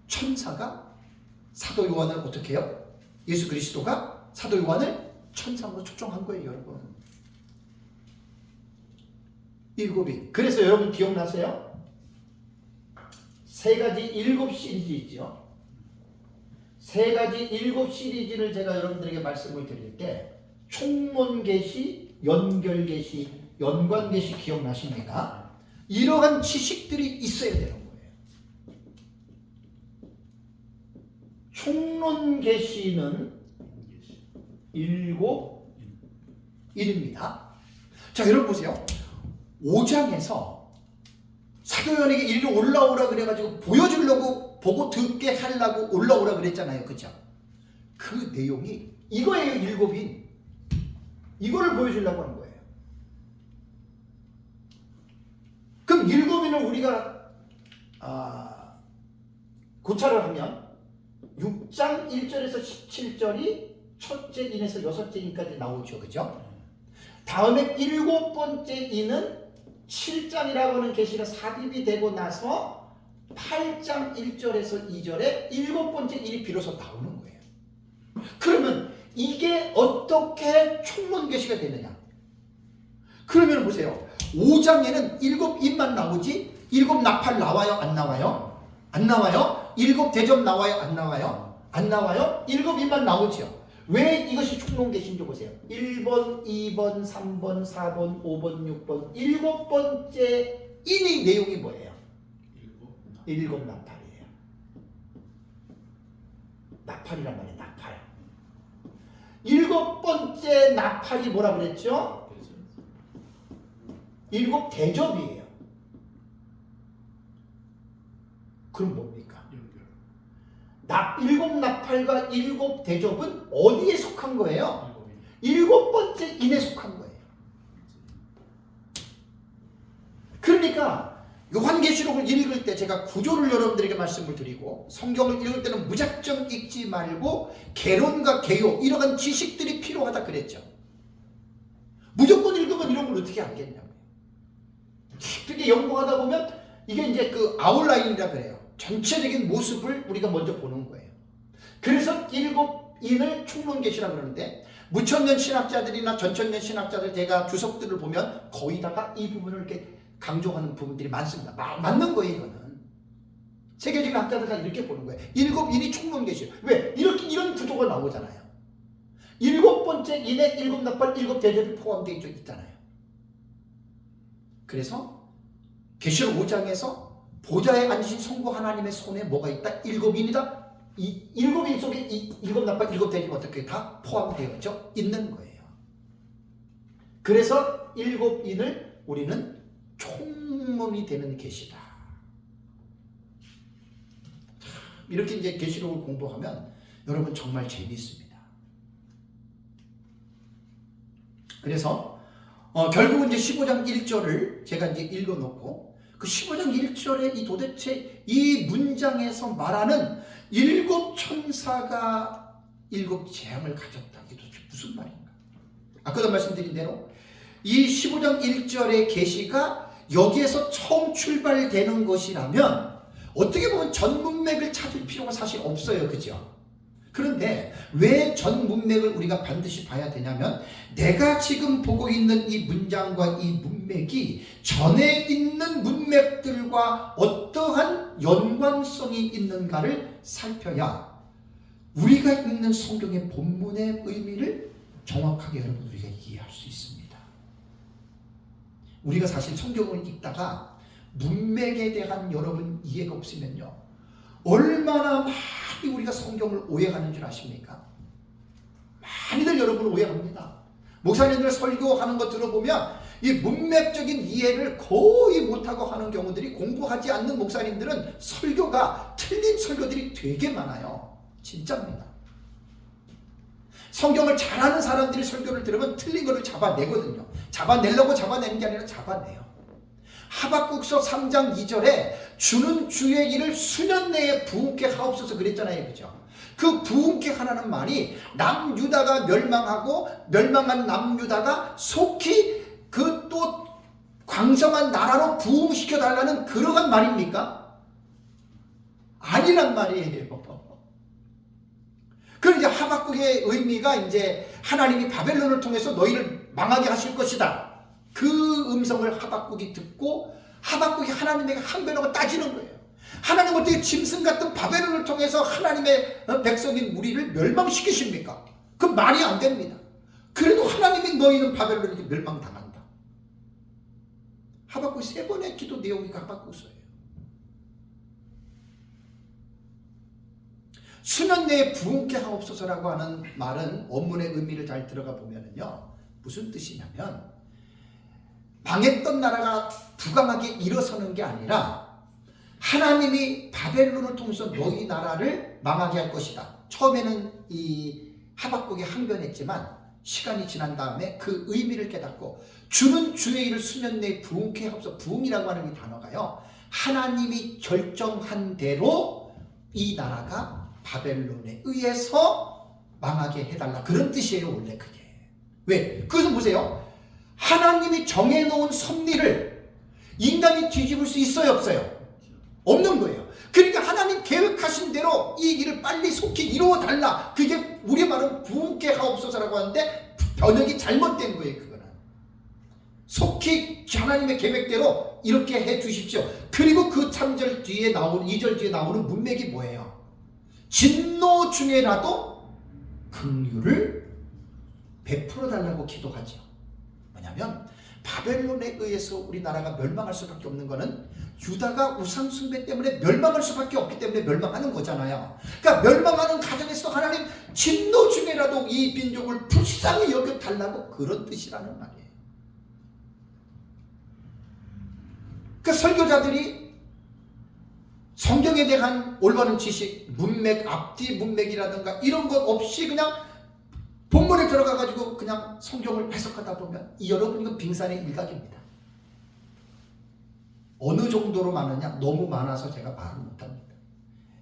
천사가 사도 요한을 어떻게 해요? 예수 그리스도가 사도 요한을 천상으로 초청한 거예요, 여러분. 일곱이. 그래서 여러분 기억나세요? 세 가지 일곱 시리즈 있죠. 세 가지 일곱 시리즈를 제가 여러분들에게 말씀을 드릴 때 총론계시, 연결계시, 연관계시 기억나십니까? 이러한 지식들이 있어야 되는 거예요. 총론계시는 일곱 일입니다. 자, 여러분 보세요. 5장에서 사도 요한에게 이리로 올라오라 그래가지고 보여주려고 보고 듣게 하려고 올라오라 그랬잖아요. 그죠? 그 내용이 이거예요. 일곱인. 이거를 보여주려고 하는 거예요. 그럼 일곱인을 우리가 고찰을 하면 6장 1절에서 17절이 첫째 인에서 여섯째 인까지 나오죠. 그죠? 다음에 일곱 번째 인은 7장이라고 하는 계시가 삽입이 되고 나서 8장 1절에서 2절에 일곱 번째 인이 비로소 나오는 거예요. 그러면 이게 어떻게 총론 계시가 되느냐? 그러면 보세요. 5장에는 일곱 인만 나오지 일곱 나팔 나와요? 안 나와요? 안 나와요? 일곱 대접 나와요? 안 나와요? 안 나와요? 일곱 인만 나오죠. 왜 이것이 총론 계신지 보세요. 1번, 2번, 3번, 4번, 5번, 6번 일곱 번째 인의 내용이 뭐예요? 일곱 나팔이에요. 나팔이란 말이에요. 나팔. 일곱 번째 나팔이 뭐라 그랬죠? 일곱 대접이에요. 그럼 뭡니까? 일곱 나팔과 일곱 대접은 어디에 속한 거예요? 일곱 번째 인에 속한 거예요. 그러니까 요한계시록을 읽을 때 제가 구조를 여러분들에게 말씀을 드리고 성경을 읽을 때는 무작정 읽지 말고 개론과 개요 이러한 지식들이 필요하다 그랬죠. 무조건 읽으면 이런 걸 어떻게 알겠냐고요. 깊게 연구하다 보면 이게 이제 그 아웃라인이라 그래요. 전체적인 모습을 우리가 먼저 보는 거예요. 그래서 일곱 인을 총론계시라고 그러는데 무천년 신학자들이나 전천년 신학자들 제가 주석들을 보면 거의 다가 이 부분을 이렇게 강조하는 부분들이 많습니다. 맞는 거예요, 이거는. 세계적인 학자들이 이렇게 보는 거예요. 일곱 인이 총론계시. 왜? 이런 구조가 나오잖아요. 일곱 번째 인에 일곱 나팔, 일곱 대접이 포함되어 있잖아요. 그래서 계시록 5장에서 보좌에 앉으신 성부 하나님의 손에 뭐가 있다? 일곱인이다. 이 일곱인 속에 이 일곱 나팔, 일곱 대접이 어떻게 다 포함되어 있는 거예요. 그래서 일곱인을 우리는 총론이 되는 계시다. 이렇게 이제 계시록을 공부하면 여러분 정말 재미있습니다. 그래서 결국은 이제 15장 1절을 제가 이제 읽어놓고 그 15장 1절에 이 도대체 이 문장에서 말하는 일곱 천사가 일곱 재앙을 가졌다. 이게 도대체 무슨 말인가? 아까도 말씀드린 대로 이 15장 1절의 계시가 여기에서 처음 출발되는 것이라면 어떻게 보면 전 문맥을 찾을 필요가 사실 없어요. 그죠? 그런데 왜 전 문맥을 우리가 반드시 봐야 되냐면 내가 지금 보고 있는 이 문장과 이 문맥이 전에 있는 문맥들과 어떠한 연관성이 있는가를 살펴야 우리가 읽는 성경의 본문의 의미를 정확하게 여러분 우리가 이해할 수 있습니다. 우리가 사실 성경을 읽다가 문맥에 대한 여러분 이해가 없으면요 얼마나 많이 우리가 성경을 오해하는 줄 아십니까? 많이들 여러분 오해합니다. 목사님들 설교하는 거 들어보면 이 문맥적인 이해를 거의 못하고 하는 경우들이 공부하지 않는 목사님들은 설교가 틀린 설교들이 되게 많아요. 진짜입니다. 성경을 잘하는 사람들이 설교를 들으면 틀린 거를 잡아내거든요. 잡아내려고 잡아내는 게 아니라 잡아내요. 하박국서 3장 2절에 주는 주의 일을 수년 내에 부흥케 하옵소서 그랬잖아요. 그죠? 그 부흥케 하라는 말이 남유다가 멸망하고 멸망한 남유다가 속히 그 또 광성한 나라로 부흥시켜 달라는 그러한 말입니까? 아니란 말이에요. 그럼 이제 하박국의 의미가 이제 하나님이 바벨론을 통해서 너희를 망하게 하실 것이다. 그 음성을 하박국이 듣고 하박국이 하나님에게 항변하고 따지는 거예요. 하나님 어떻게 짐승 같은 바벨론을 통해서 하나님의 백성인 우리를 멸망시키십니까? 그 말이 안 됩니다. 그래도 하나님이 너희는 바벨론에게 멸망당한다. 하박국 3번의 기도 내용이 하박국서예요. 수년 내에 부흥케 하옵소서라고 하는 말은 원문의 의미를 잘 들어가 보면은요 무슨 뜻이냐면 망했던 나라가 부강하게 일어서는 게 아니라 하나님이 바벨론을 통해서 너희 나라를 망하게 할 것이다. 처음에는 이 하박국이 항변했지만 시간이 지난 다음에 그 의미를 깨닫고 주는 주의 일을 수면 내에 부흥케 하옵소서. 부흥이라고 하는 이 단어가요, 하나님이 결정한 대로 이 나라가 바벨론에 의해서 망하게 해달라, 그런 뜻이에요. 원래 그게 왜? 그것은 보세요. 하나님이 정해놓은 섭리를 인간이 뒤집을 수 있어요, 없어요? 없는 거예요. 그러니까 하나님 계획하신 대로 이 일을 빨리 속히 이루어달라, 그게 우리 말은 부흥케 하옵소서라고 하는데 번역이 잘못된 거예요. 그거는 속히 하나님의 계획대로 이렇게 해 주십시오. 그리고 그 3절 뒤에 나오는 2절 뒤에 나오는 문맥이 뭐예요? 진노 중에라도 긍휼을 베풀어 달라고 기도하죠. 뭐냐면 바벨론에 의해서 우리나라가 멸망할 수밖에 없는 거는 유다가 우상 숭배 때문에 멸망할 수밖에 없기 때문에 멸망하는 거잖아요. 그러니까 멸망하는 가정에서 하나님 진노 중에라도 이 민족을 불쌍히 여겨 달라고, 그런 뜻이라는 말이에요. 그 설교자들이 성경에 대한 올바른 지식, 문맥, 앞뒤 문맥이라든가 이런 것 없이 그냥 본문에 들어가가지고 그냥 성경을 해석하다 보면 여러분 이거 빙산의 일각입니다. 어느 정도로 많으냐? 너무 많아서 제가 말을 못합니다.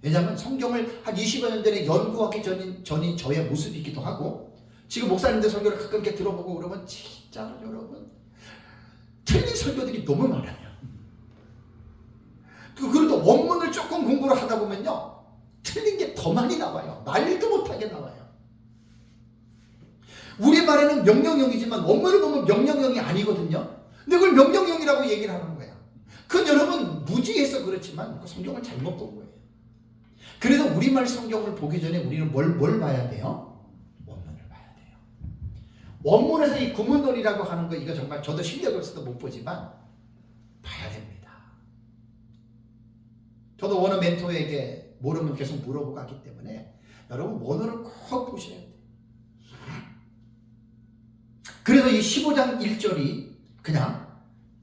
왜냐하면 성경을 한 20여 년 전에 연구하기 전인 저의 모습이기도 하고, 지금 목사님들 설교를 가끔 이렇게 들어보고 그러면 진짜 여러분 틀린 설교들이 너무 많아요. 그래도 원문을 조금 공부를 하다 보면요, 틀린 게 더 많이 나와요. 말도 못하게 나와요. 우리말에는 명령형이지만 원문을 보면 명령형이 아니거든요. 근데 그걸 명령형이라고 얘기를 하는 거야. 그건 여러분 무지해서 그렇지만 그 성경을 잘못 본 거예요. 그래서 우리말 성경을 보기 전에 우리는 뭘 봐야 돼요? 원문을 봐야 돼요. 원문에서 이 구문론이라고 하는 거, 이거 정말 저도 실력이 없어서 못 보지만 봐야 됩니다. 저도 원어 멘토에게 모르면 계속 물어보고 하기 때문에 여러분 원어를 꼭 보셔야 돼요. 그래서 이 15장 1절이 그냥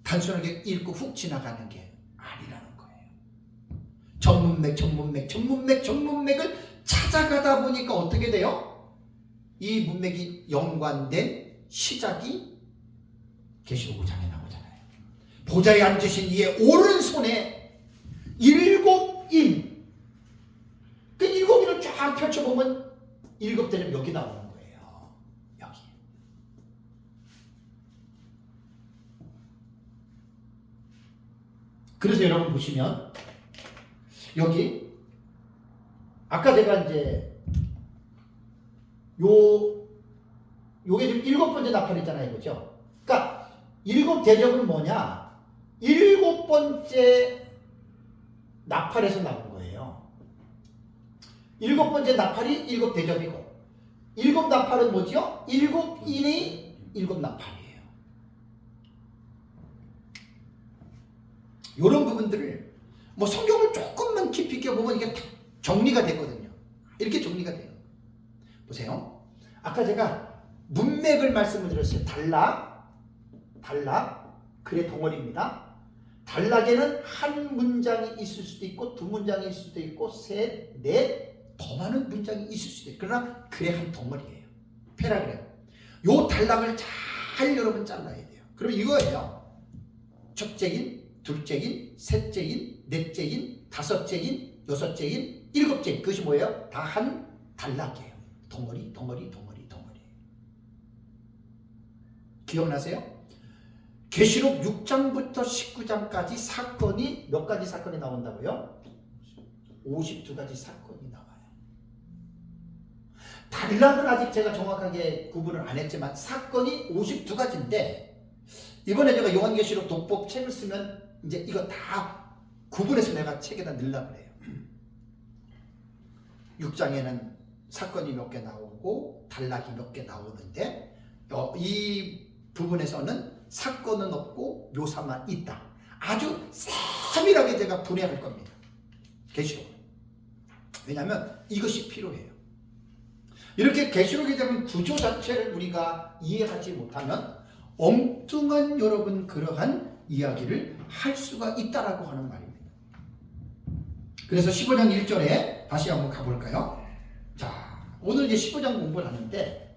단순하게 읽고 훅 지나가는 게 아니라는 거예요. 전문맥을 찾아가다 보니까 어떻게 돼요? 이 문맥이 연관된 시작이 계시록 5장에 나오잖아요. 보좌에 앉으신 이의 오른손에 7인, 그 7인을 쫙 펼쳐보면 7대는 여기 나오는 거예요. 여기. 그래서 여러분 보시면 여기 아까 제가 이제 요게 지금 7번째 나팔이잖아요, 그죠? 그러니까 7대접은 뭐냐? 7번째 나팔에서 나온 거예요. 7번째 나팔이 7대접이고 7나팔은 뭐죠? 7인이 7나팔이에요. 이런 부분들을 뭐 성경을 조금만 깊이 있게 보면 이게 다 정리가 되거든요. 이렇게 정리가 돼요. 보세요. 아까 제가 문맥을 말씀을 드렸어요. 단락, 글의 덩어리입니다. 단락에는 한 문장이 있을 수도 있고 두 문장이 있을 수도 있고 셋, 넷, 더 많은 문장이 있을 수도 있고, 그러나 글의 한 덩어리예요. 패라그래프. 요 단락을 잘 여러분 잘라야 돼요. 그럼 이거예요. 첫째인, 둘째인, 셋째인, 넷째인, 다섯째인, 여섯째인, 일곱째인. 그것이 뭐예요? 다 한 단락이에요. 덩어리. 기억나세요? 계시록 6장부터 19장까지 사건이 몇 가지 사건이 나온다고요? 52가지 사건이 나와요. 단락은 아직 제가 정확하게 구분을 안 했지만 사건이 52가지인데 이번에 제가 요한계시록 독법 책을 쓰면 이제 이거 다 구분해서 내가 책에다 넣으려고 그래요. 6장에는 사건이 몇 개 나오고 단락이 몇 개 나오는데 이 부분에서는 사건은 없고 묘사만 있다. 아주 세밀하게 제가 분해할 겁니다. 계시록. 왜냐하면 이것이 필요해요. 이렇게 계시록에 대한 구조 자체를 우리가 이해하지 못하면 엉뚱한 여러분 그러한 이야기를 할 수가 있다라고 하는 말입니다. 그래서 15장 1절에 다시 한번 가볼까요? 자, 오늘 이제 15장 공부를 하는데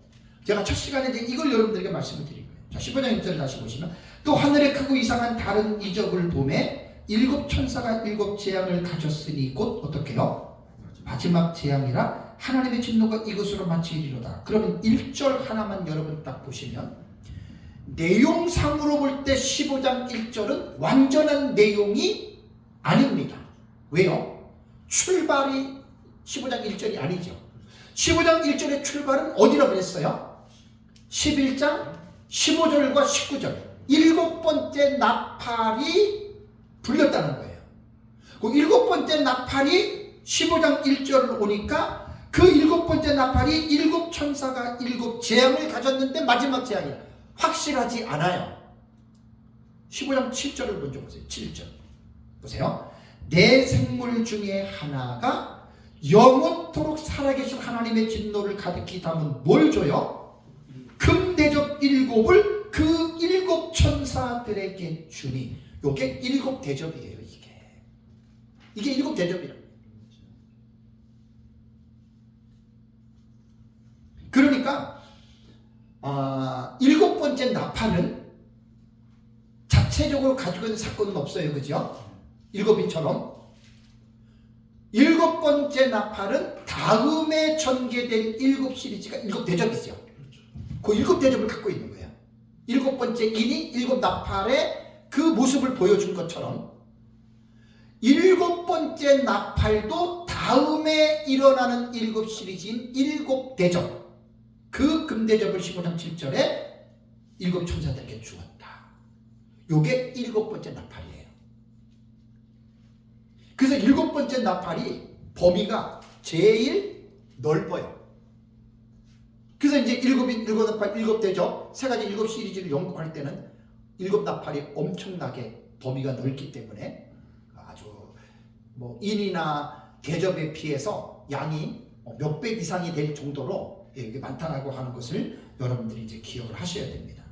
제가 첫 시간에 이제 이걸 여러분들에게 말씀을 드린 거예요. 자, 15장 1절 다시 보시면 또 하늘에 크고 이상한 다른 이적을 보매 일곱 천사가 일곱 재앙을 가졌으니 곧 어떻게 해요? 마지막 재앙이라 하나님의 진노가 이것으로 마치리로다. 그러면 1절 하나만 여러분 딱 보시면 내용상으로 볼 때 15장 1절은 완전한 내용이 아닙니다. 왜요? 출발이 15장 1절이 아니죠. 15장 1절의 출발은 어디로 그랬어요? 11장 15절과 19절 일곱 번째 나팔이 불렸다는 거예요. 그 일곱 번째 나팔이 15장 1절을 오니까 그 일곱 번째 나팔이 일곱 천사가 일곱 재앙을 가졌는데 마지막 재앙이라 확실하지 않아요. 15장 7절을 먼저 보세요. 7절 보세요. 내 생물 중에 하나가 영원토록 살아계신 하나님의 진노를 가득히 담은 뭘 줘요? 금대접 일곱을 그 일곱 천사들에게 주니. 요게 일곱 대접이에요. 이게 일곱 대접이라. 그러니까 일곱 번째 나팔은 자체적으로 가지고 있는 사건은 없어요. 그죠? 일곱인처럼 일곱 번째 나팔은 다음에 전개된 일곱 시리즈가 일곱 대접이죠. 그 일곱 대접을 갖고 있는 거예요. 일곱 번째 인이 일곱 나팔의 그 모습을 보여준 것처럼 일곱 번째 나팔도 다음에 일어나는 일곱 시리즈인 일곱 대접, 그 금대접을 15장 7절에 일곱 천사들에게 주었다. 요게 일곱 번째 나팔이에요. 그래서 일곱 번째 나팔이 범위가 제일 넓어요. 그래서 이제 일곱 나팔, 일곱 대접, 세 가지 일곱 시리즈를 연구할 때는 일곱 나팔이 엄청나게 범위가 넓기 때문에 아주 뭐 인이나 대접에 비해서 양이 몇 배 이상이 될 정도로 이게 많다라고 하는 것을 여러분들이 이제 기억을 하셔야 됩니다.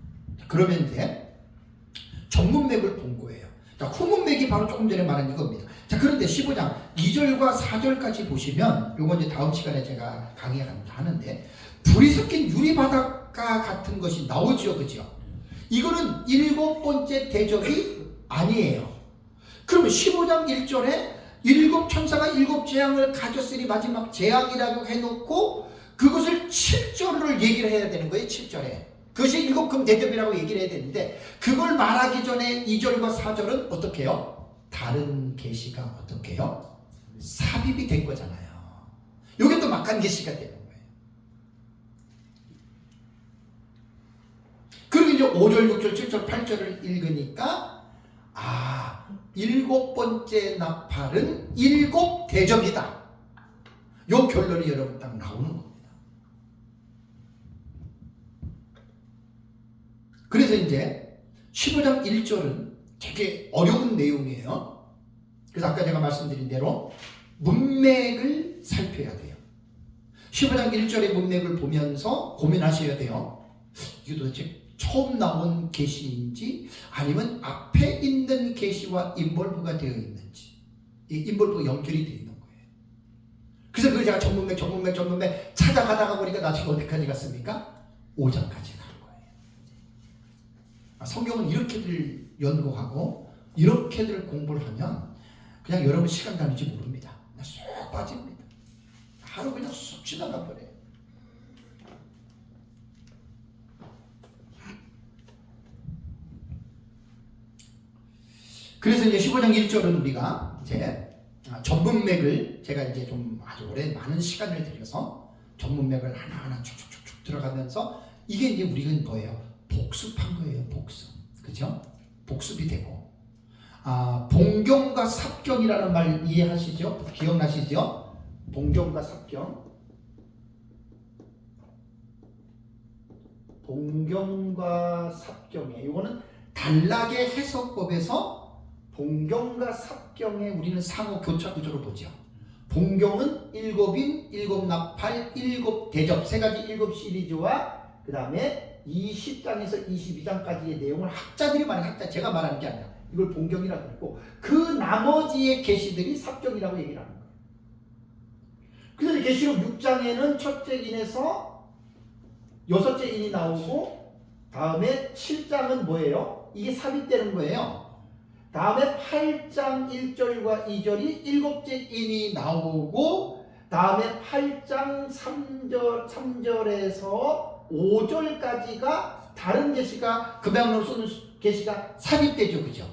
그러면 이제 전문맥을 본 거예요. 자, 후문맥이 바로 조금 전에 말한 이겁니다. 자, 그런데 15장 2절과 4절까지 보시면 요건 이제 다음 시간에 제가 강의하는데 불이 섞인 유리바닷가 같은 것이 나오죠. 그죠? 이거는 일곱 번째 대접이 아니에요. 그러면 15장 1절에 일곱 천사가 일곱 재앙을 가졌으니 마지막 재앙이라고 해놓고 그것을 7절을 얘기를 해야 되는 거예요. 7절에. 그것이 일곱 금 대접이라고 얘기를 해야 되는데 그걸 말하기 전에 2절과 4절은 어떻게 해요? 다른 계시가 어떻게 해요? 삽입이 된 거잖아요. 이게 또 막간 계시가 되는 거예요. 그리고 이제 5절, 6절, 7절, 8절을 읽으니까 일곱 번째 나팔은 일곱 대접이다. 요 결론이 여러분 딱 나오는 겁니다. 그래서 이제 15장 1절은 되게 어려운 내용이에요. 그래서 아까 제가 말씀드린 대로 문맥을 살펴야 돼요. 15장 1절의 문맥을 보면서 고민하셔야 돼요. 이게 도대체 처음 나온 계시인지 아니면 앞에 있는 계시와 인볼브가 되어 있는지, 이 인볼브가 연결이 되어 있는 거예요. 그래서 그걸 제가 전문맥 찾아가다가 보니까 나중에 어디까지 갔습니까? 5장까지 간 거예요. 성경은 이렇게들 연구하고 이렇게들 공부를 하면 그냥 여러분 시간 가는지 모릅니다. 그냥 쏙 빠집니다. 하루 그냥 쑥 지나가 버려요. 그래서 이제 15장 1절은 우리가 이제 전문맥을 제가 이제 좀 아주 오래 많은 시간을 들여서 전문맥을 하나하나 쭉쭉쭉 들어가면서 이게 이제 우리가 뭐예요? 복습한 거예요. 복습. 그죠? 복습이 되고. 봉경과 삽경이라는 말 이해하시죠? 기억나시죠? 봉경과 삽경. 봉경과 삽경이에요. 이거는 단락의 해석법에서 봉경과 삽경에 우리는 상호 교차 구조로 보죠. 봉경은 일곱인, 일곱 나팔, 일곱 대접, 세 가지 일곱 시리즈와 그 다음에 20장에서 22장까지의 내용을 학자들이 말하는 제가 말하는 게 아니라 이걸 봉경이라고 했고 그 나머지의 계시들이 삽경이라고 얘기를 하는 거예요. 그래서 계시록 6장에는 첫째 인에서 여섯째 인이 나오고 다음에 7장은 뭐예요? 이게 삽입되는 거예요. 다음에 8장 1절과 2절이 일곱째 인이 나오고 다음에 8장 3절에서 5절까지가 다른 계시가 금양으로 쏘는 계시가 삽입되죠. 그죠?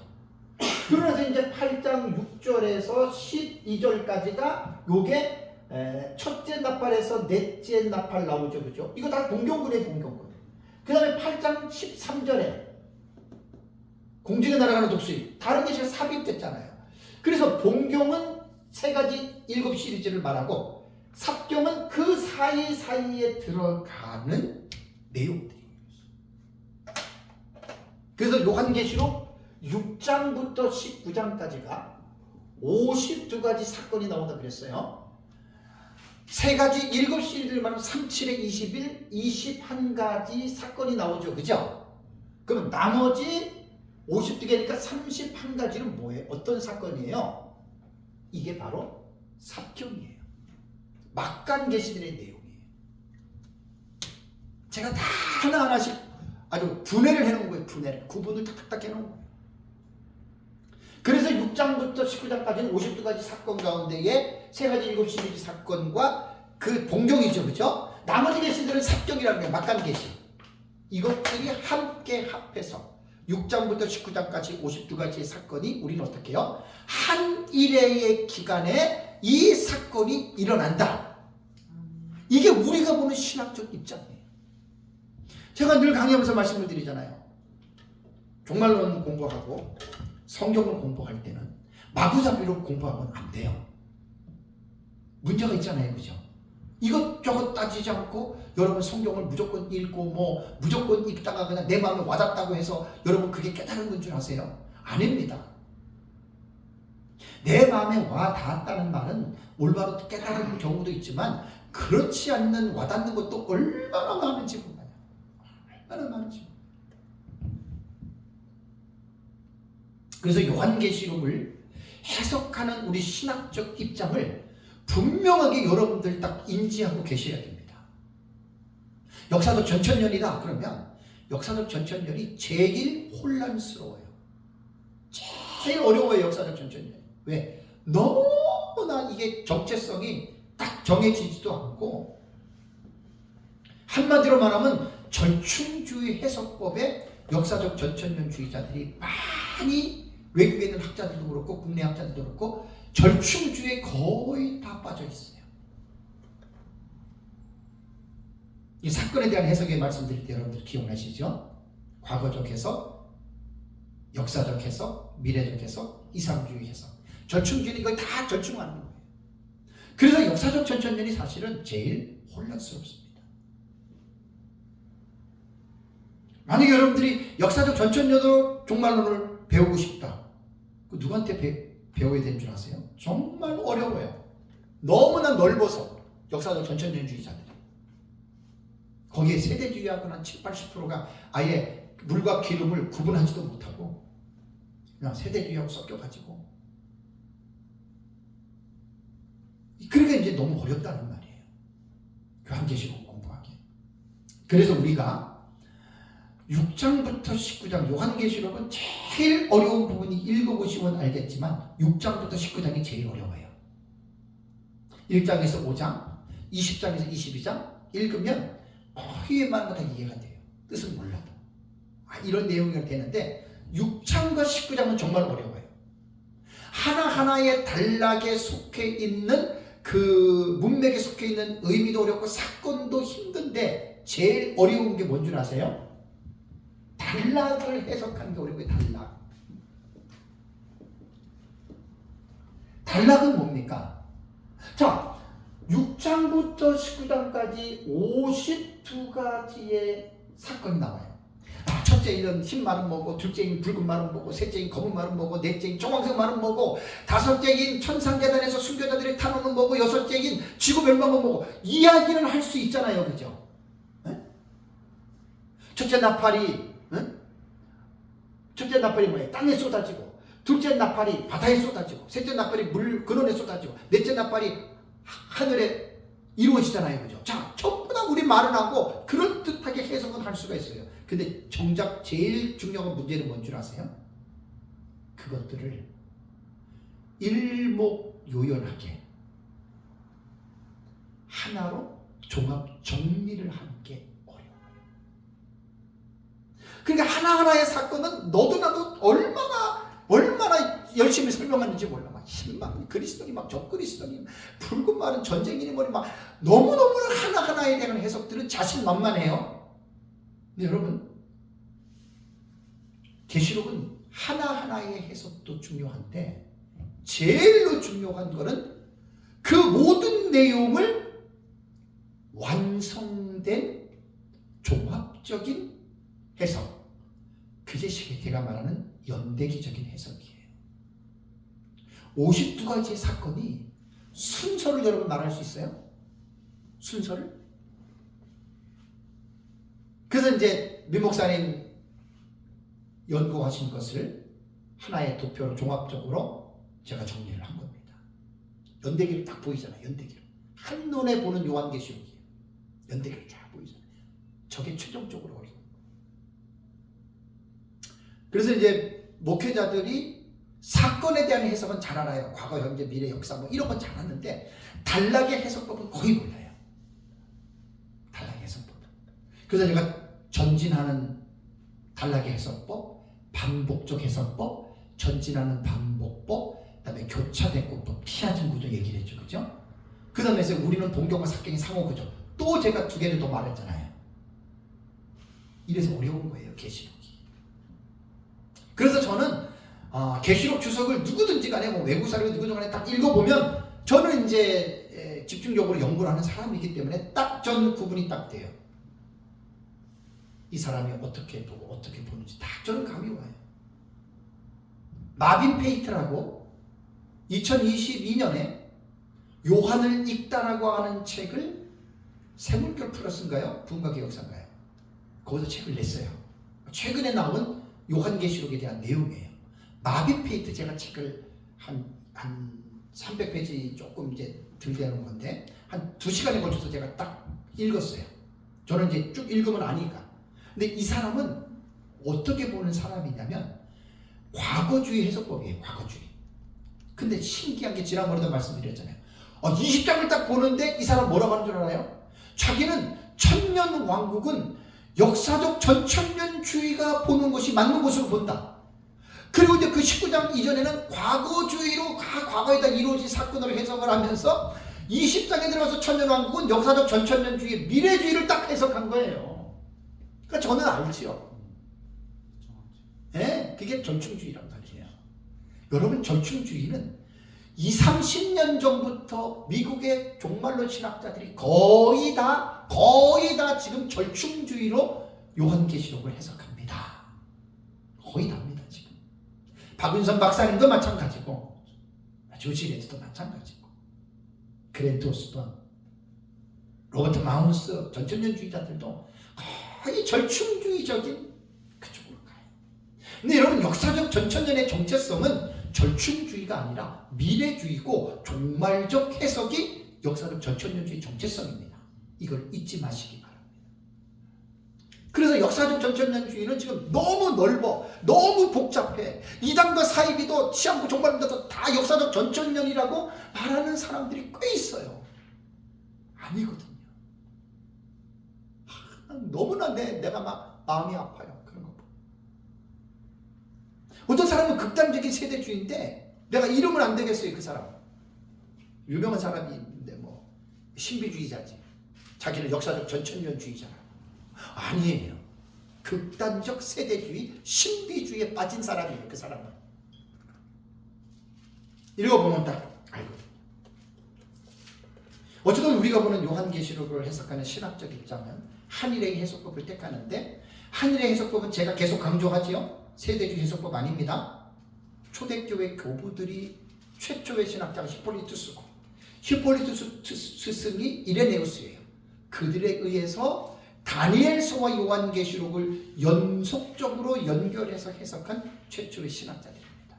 그러면서 이제 8장 6절에서 12절까지가 요게 첫째 나팔에서 넷째 나팔 나오죠. 그죠? 이거 다 동경군의 동경군. 그 다음에 8장 13절에 공중에 날아가는 독수리 다른 계시가 삽입됐잖아요. 그래서 본경은 세 가지 7 시리즈를 말하고 삽경은 그 사이사이에 들어가는 내용들이에요. 그래서 요한계시록 6장부터 19장까지가 52가지 사건이 나온다 그랬어요. 세 가지 7 시리즈를 말하면 3, 7에 21, 21가지 사건이 나오죠. 그죠? 그럼 나머지 52개니까 31가지는 뭐예요? 어떤 사건이에요? 이게 바로 삽경이에요. 막간 계시들의 내용이에요. 제가 다 하나하나씩 아주 분해를 해놓은 거예요. 분해를. 구분을 탁탁탁 해놓은 거예요. 그래서 6장부터 19장까지는 52가지 사건 가운데에 세 가지 7 시리즈 사건과 그 동경이죠. 그죠? 나머지 계시들은 삽경이라는 거예요. 막간 계시. 이것들이 함께 합해서 6장부터 19장까지 52가지의 사건이 우리는 어떻게 해요? 한 일회의 기간에 이 사건이 일어난다. 이게 우리가 보는 신학적 입장이에요. 제가 늘 강의하면서 말씀을 드리잖아요. 종말론 공부하고 성경을 공부할 때는 마구잡이로 공부하면 안 돼요. 문제가 있잖아요. 그죠? 이것저것 따지지 않고 여러분 성경을 무조건 읽고 무조건 읽다가 그냥 내 마음에 와닿다고 해서 여러분 그게 깨달은 건 줄 아세요? 아닙니다. 내 마음에 와닿았다는 말은 올바로 깨달은 경우도 있지만 그렇지 않는 와닿는 것도 얼마나 많은지 몰라요. 얼마나 많은지. 그래서 요한계시록을 해석하는 우리 신학적 입장을 분명하게 여러분들 딱 인지하고 계셔야 됩니다. 역사적 전천년이다 그러면 역사적 전천년이 제일 혼란스러워요. 제일 어려워요. 역사적 전천년. 왜? 너무나 이게 정체성이 딱 정해지지도 않고 한마디로 말하면 절충주의 해석법에 역사적 전천년주의자들이 많이 외국에 있는 학자들도 그렇고 국내 학자들도 그렇고 절충주의에 거의 다 빠져 있어요. 이 사건에 대한 해석에 말씀드릴 때 여러분들 기억나시죠? 과거적 해석, 역사적 해석, 미래적 해석, 이상주의 해석. 절충주의는 이걸 다 절충하는 거예요. 그래서 역사적 전천년이 사실은 제일 혼란스럽습니다. 만약에 여러분들이 역사적 전천년으로 종말론을 배우고 싶다. 그 누구한테 배워야 되는 줄 아세요? 정말 어려워요. 너무나 넓어서 역사적 전천년주의자들이. 거기에 세대주의하고는 한 7, 80%가 아예 물과 기름을 구분하지도 못하고 그냥 세대주의하고 섞여가지고 그러니까 이제 너무 어렵다는 말이에요. 요한계시록 공부하기. 그래서 우리가 6장부터 19장 요한계시록은 제일 어려운 부분이 읽어보시면 알겠지만 6장부터 19장이 제일 어려워요. 1장에서 5장, 20장에서 22장 읽으면 거의 웬만한 거 다 이해가 돼요. 뜻은 몰라도. 이런 내용이 되는데 6장과 19장은 정말 어려워요. 하나하나의 단락에 속해 있는 그 문맥에 속해 있는 의미도 어렵고 사건도 힘든데 제일 어려운 게 뭔 줄 아세요? 단락을 해석하는 게 어려워요. 단락은 뭡니까? 자, 6장부터 19장까지 52가지의 사건이 나와요. 첫째인 흰 말은 뭐고, 둘째인 붉은 말은 뭐고, 셋째인 검은 말은 뭐고, 넷째인 청황색 말은 뭐고, 다섯째인 천상계단에서 순교자들의 탄원은 뭐고, 여섯째인 지구 멸망은 뭐고, 이야기는 할 수 있잖아요. 그죠? 네? 첫째 나팔이 첫째 나팔이 뭐예요? 땅에 쏟아지고, 둘째 나팔이 바다에 쏟아지고, 셋째 나팔이 물 근원에 쏟아지고, 넷째 나팔이 하늘에 이루어지잖아요. 그죠? 자, 전부 다 우리 말은 하고 그럴듯하게 해석은 할 수가 있어요. 근데 정작 제일 중요한 문제는 뭔 줄 아세요? 그것들을 일목요연하게 하나로 종합 정리를 하는 게 어려워요. 그러니까 하나하나의 사건은 너도 나도 얼마나 열심히 설명하는지 몰라. 막 신막 그리스도니 막 적그리스도니 붉은 말은 전쟁이니 뭐니 막 너무너무 하나하나에 대한 해석들은 자신만만해요. 근데 여러분, 계시록은 하나하나의 해석도 중요한데 제일로 중요한 거는 그 모든 내용을 완성된 종합적인 해석, 그게 제가 말하는 연대기적인 해석이에요. 52가지의 사건이 순서를 여러분 말할 수 있어요? 순서를? 그래서 이제 민 목사님 연구하신 것을 하나의 도표로 종합적으로 제가 정리를 한 겁니다. 연대기로 딱 보이잖아요. 연대기로. 한눈에 보는 요한계시록이에요. 연대기로 쫙 보이잖아요. 저게 최종적으로 어려운 거예요. 그래서 이제 목회자들이 사건에 대한 해석은 잘 알아요. 과거, 현재, 미래, 역사 뭐 이런 건 잘 아는데 단락의 해석법은 거의 몰라요. 단락의 해석법. 그래서 제가 전진하는 단락의 해석법, 반복적 해석법, 전진하는 반복법, 그다음에 교차대꾸법, 피아진 구조 얘기를 했죠, 그죠? 그 다음에 우리는 동경과 사경의 상호 구조. 또 제가 2개를 더 말했잖아요. 이래서 어려운 거예요, 계시록이. 그래서 저는 계시록 주석을 누구든지 간에 뭐 외국 사람이 누구든지 간에 딱 읽어보면 저는 이제 집중적으로 연구를 하는 사람이기 때문에 딱 전 구분이 딱 돼요. 이 사람이 어떻게 보고 어떻게 보는지 딱 저는 감이 와요. 마빈 페이트라고 2022년에 요한을 읽다라고 하는 책을 세물결 플러스인가요? 부흥과개혁사인가요? 거기서 책을 냈어요. 최근에 나온 요한계시록에 대한 내용이에요. 마빈 페이트 제가 책을 한 300페이지 조금 이제 덜 되는 건데 한 2시간에 걸쳐서 제가 딱 읽었어요. 저는 이제 쭉 읽으면 아니까. 근데 이 사람은 어떻게 보는 사람이냐면 과거주의 해석법이에요. 과거주의. 근데 신기한 게 지난번에도 말씀드렸잖아요. 20장을 딱 보는데 이 사람 뭐라고 하는 줄 알아요? 자기는 천년 왕국은 역사적 전천년주의가 보는 것이 맞는 것으로 본다. 그리고 이제 그 19장 이전에는 과거주의로 과거에다 이루어진 사건으로 해석을 하면서 20장에 들어가서 천년왕국은 역사적 전천년주의 미래주의를 딱 해석한 거예요. 그러니까 저는 알지요. 네, 그게 전충주의란 말이에요. 여러분, 전충주의는 20, 30년 전부터 미국의 종말론 신학자들이 거의 다 지금 절충주의로 요한계시록을 해석합니다. 거의 다입니다, 지금. 박윤선 박사님도 마찬가지고, 조지 레드도 마찬가지고, 그랜트 오스번, 로버트 마운스, 전천년주의자들도 거의 절충주의적인 그쪽으로 가요. 근데 여러분, 역사적 전천년의 정체성은 절충주의가 아니라 미래주의고 종말적 해석이 역사적 전천년주의 정체성입니다. 이걸 잊지 마시기 바랍니다. 그래서 역사적 전천년주의는 지금 너무 넓어, 너무 복잡해. 이단과 사이비도 치안부 종말론자도 다 역사적 전천년이라고 말하는 사람들이 꽤 있어요. 아니거든요. 너무나 내가 막 마음이 아파요. 그런 거. 어떤 사람은 극단적인 세대주의인데 내가 이름을 안 되겠어요. 그 사람 유명한 사람이 있는데 뭐 신비주의자지. 자기는 역사적 전천년주의자라고. 아니에요. 극단적 세대주의 신비주의에 빠진 사람이에요. 그 사람은. 읽어보면 딱 알거든요. 어쨌든 우리가 보는 요한계시록을 해석하는 신학적 입장은 한일의 해석법을 택하는데, 한일의 해석법은 제가 계속 강조하지요. 세대주의 해석법 아닙니다. 초대교회 교부들이 최초의 신학자가 히폴리투스고, 히폴리투스 스승이 이레네우스예요. 그들에 의해서 다니엘서와 요한계시록을 연속적으로 연결해서 해석한 최초의 신학자들입니다.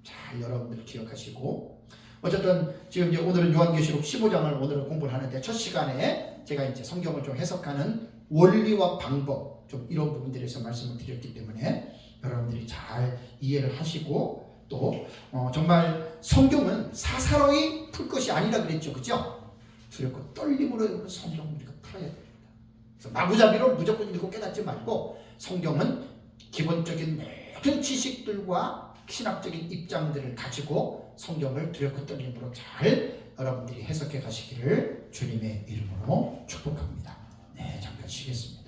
잘 여러분들 기억하시고, 어쨌든 지금 이제 오늘은 요한계시록 15장을 오늘은 공부를 하는데 첫 시간에 제가 이제 성경을 좀 해석하는 원리와 방법 좀 이런 부분들에서 말씀을 드렸기 때문에 여러분들이 잘 이해를 하시고 또 정말 성경은 사사로이 풀 것이 아니라 그랬죠, 그죠? 두렵고 떨림으로 성경을 우리가 풀어야 됩니다. 그래서 마구잡이로 무조건 읽고 깨닫지 말고 성경은 기본적인 모든 지식들과 신학적인 입장들을 가지고 성경을 두렵고 떨림으로 잘 여러분들이 해석해 가시기를 주님의 이름으로 축복합니다. 네, 잠깐 쉬겠습니다.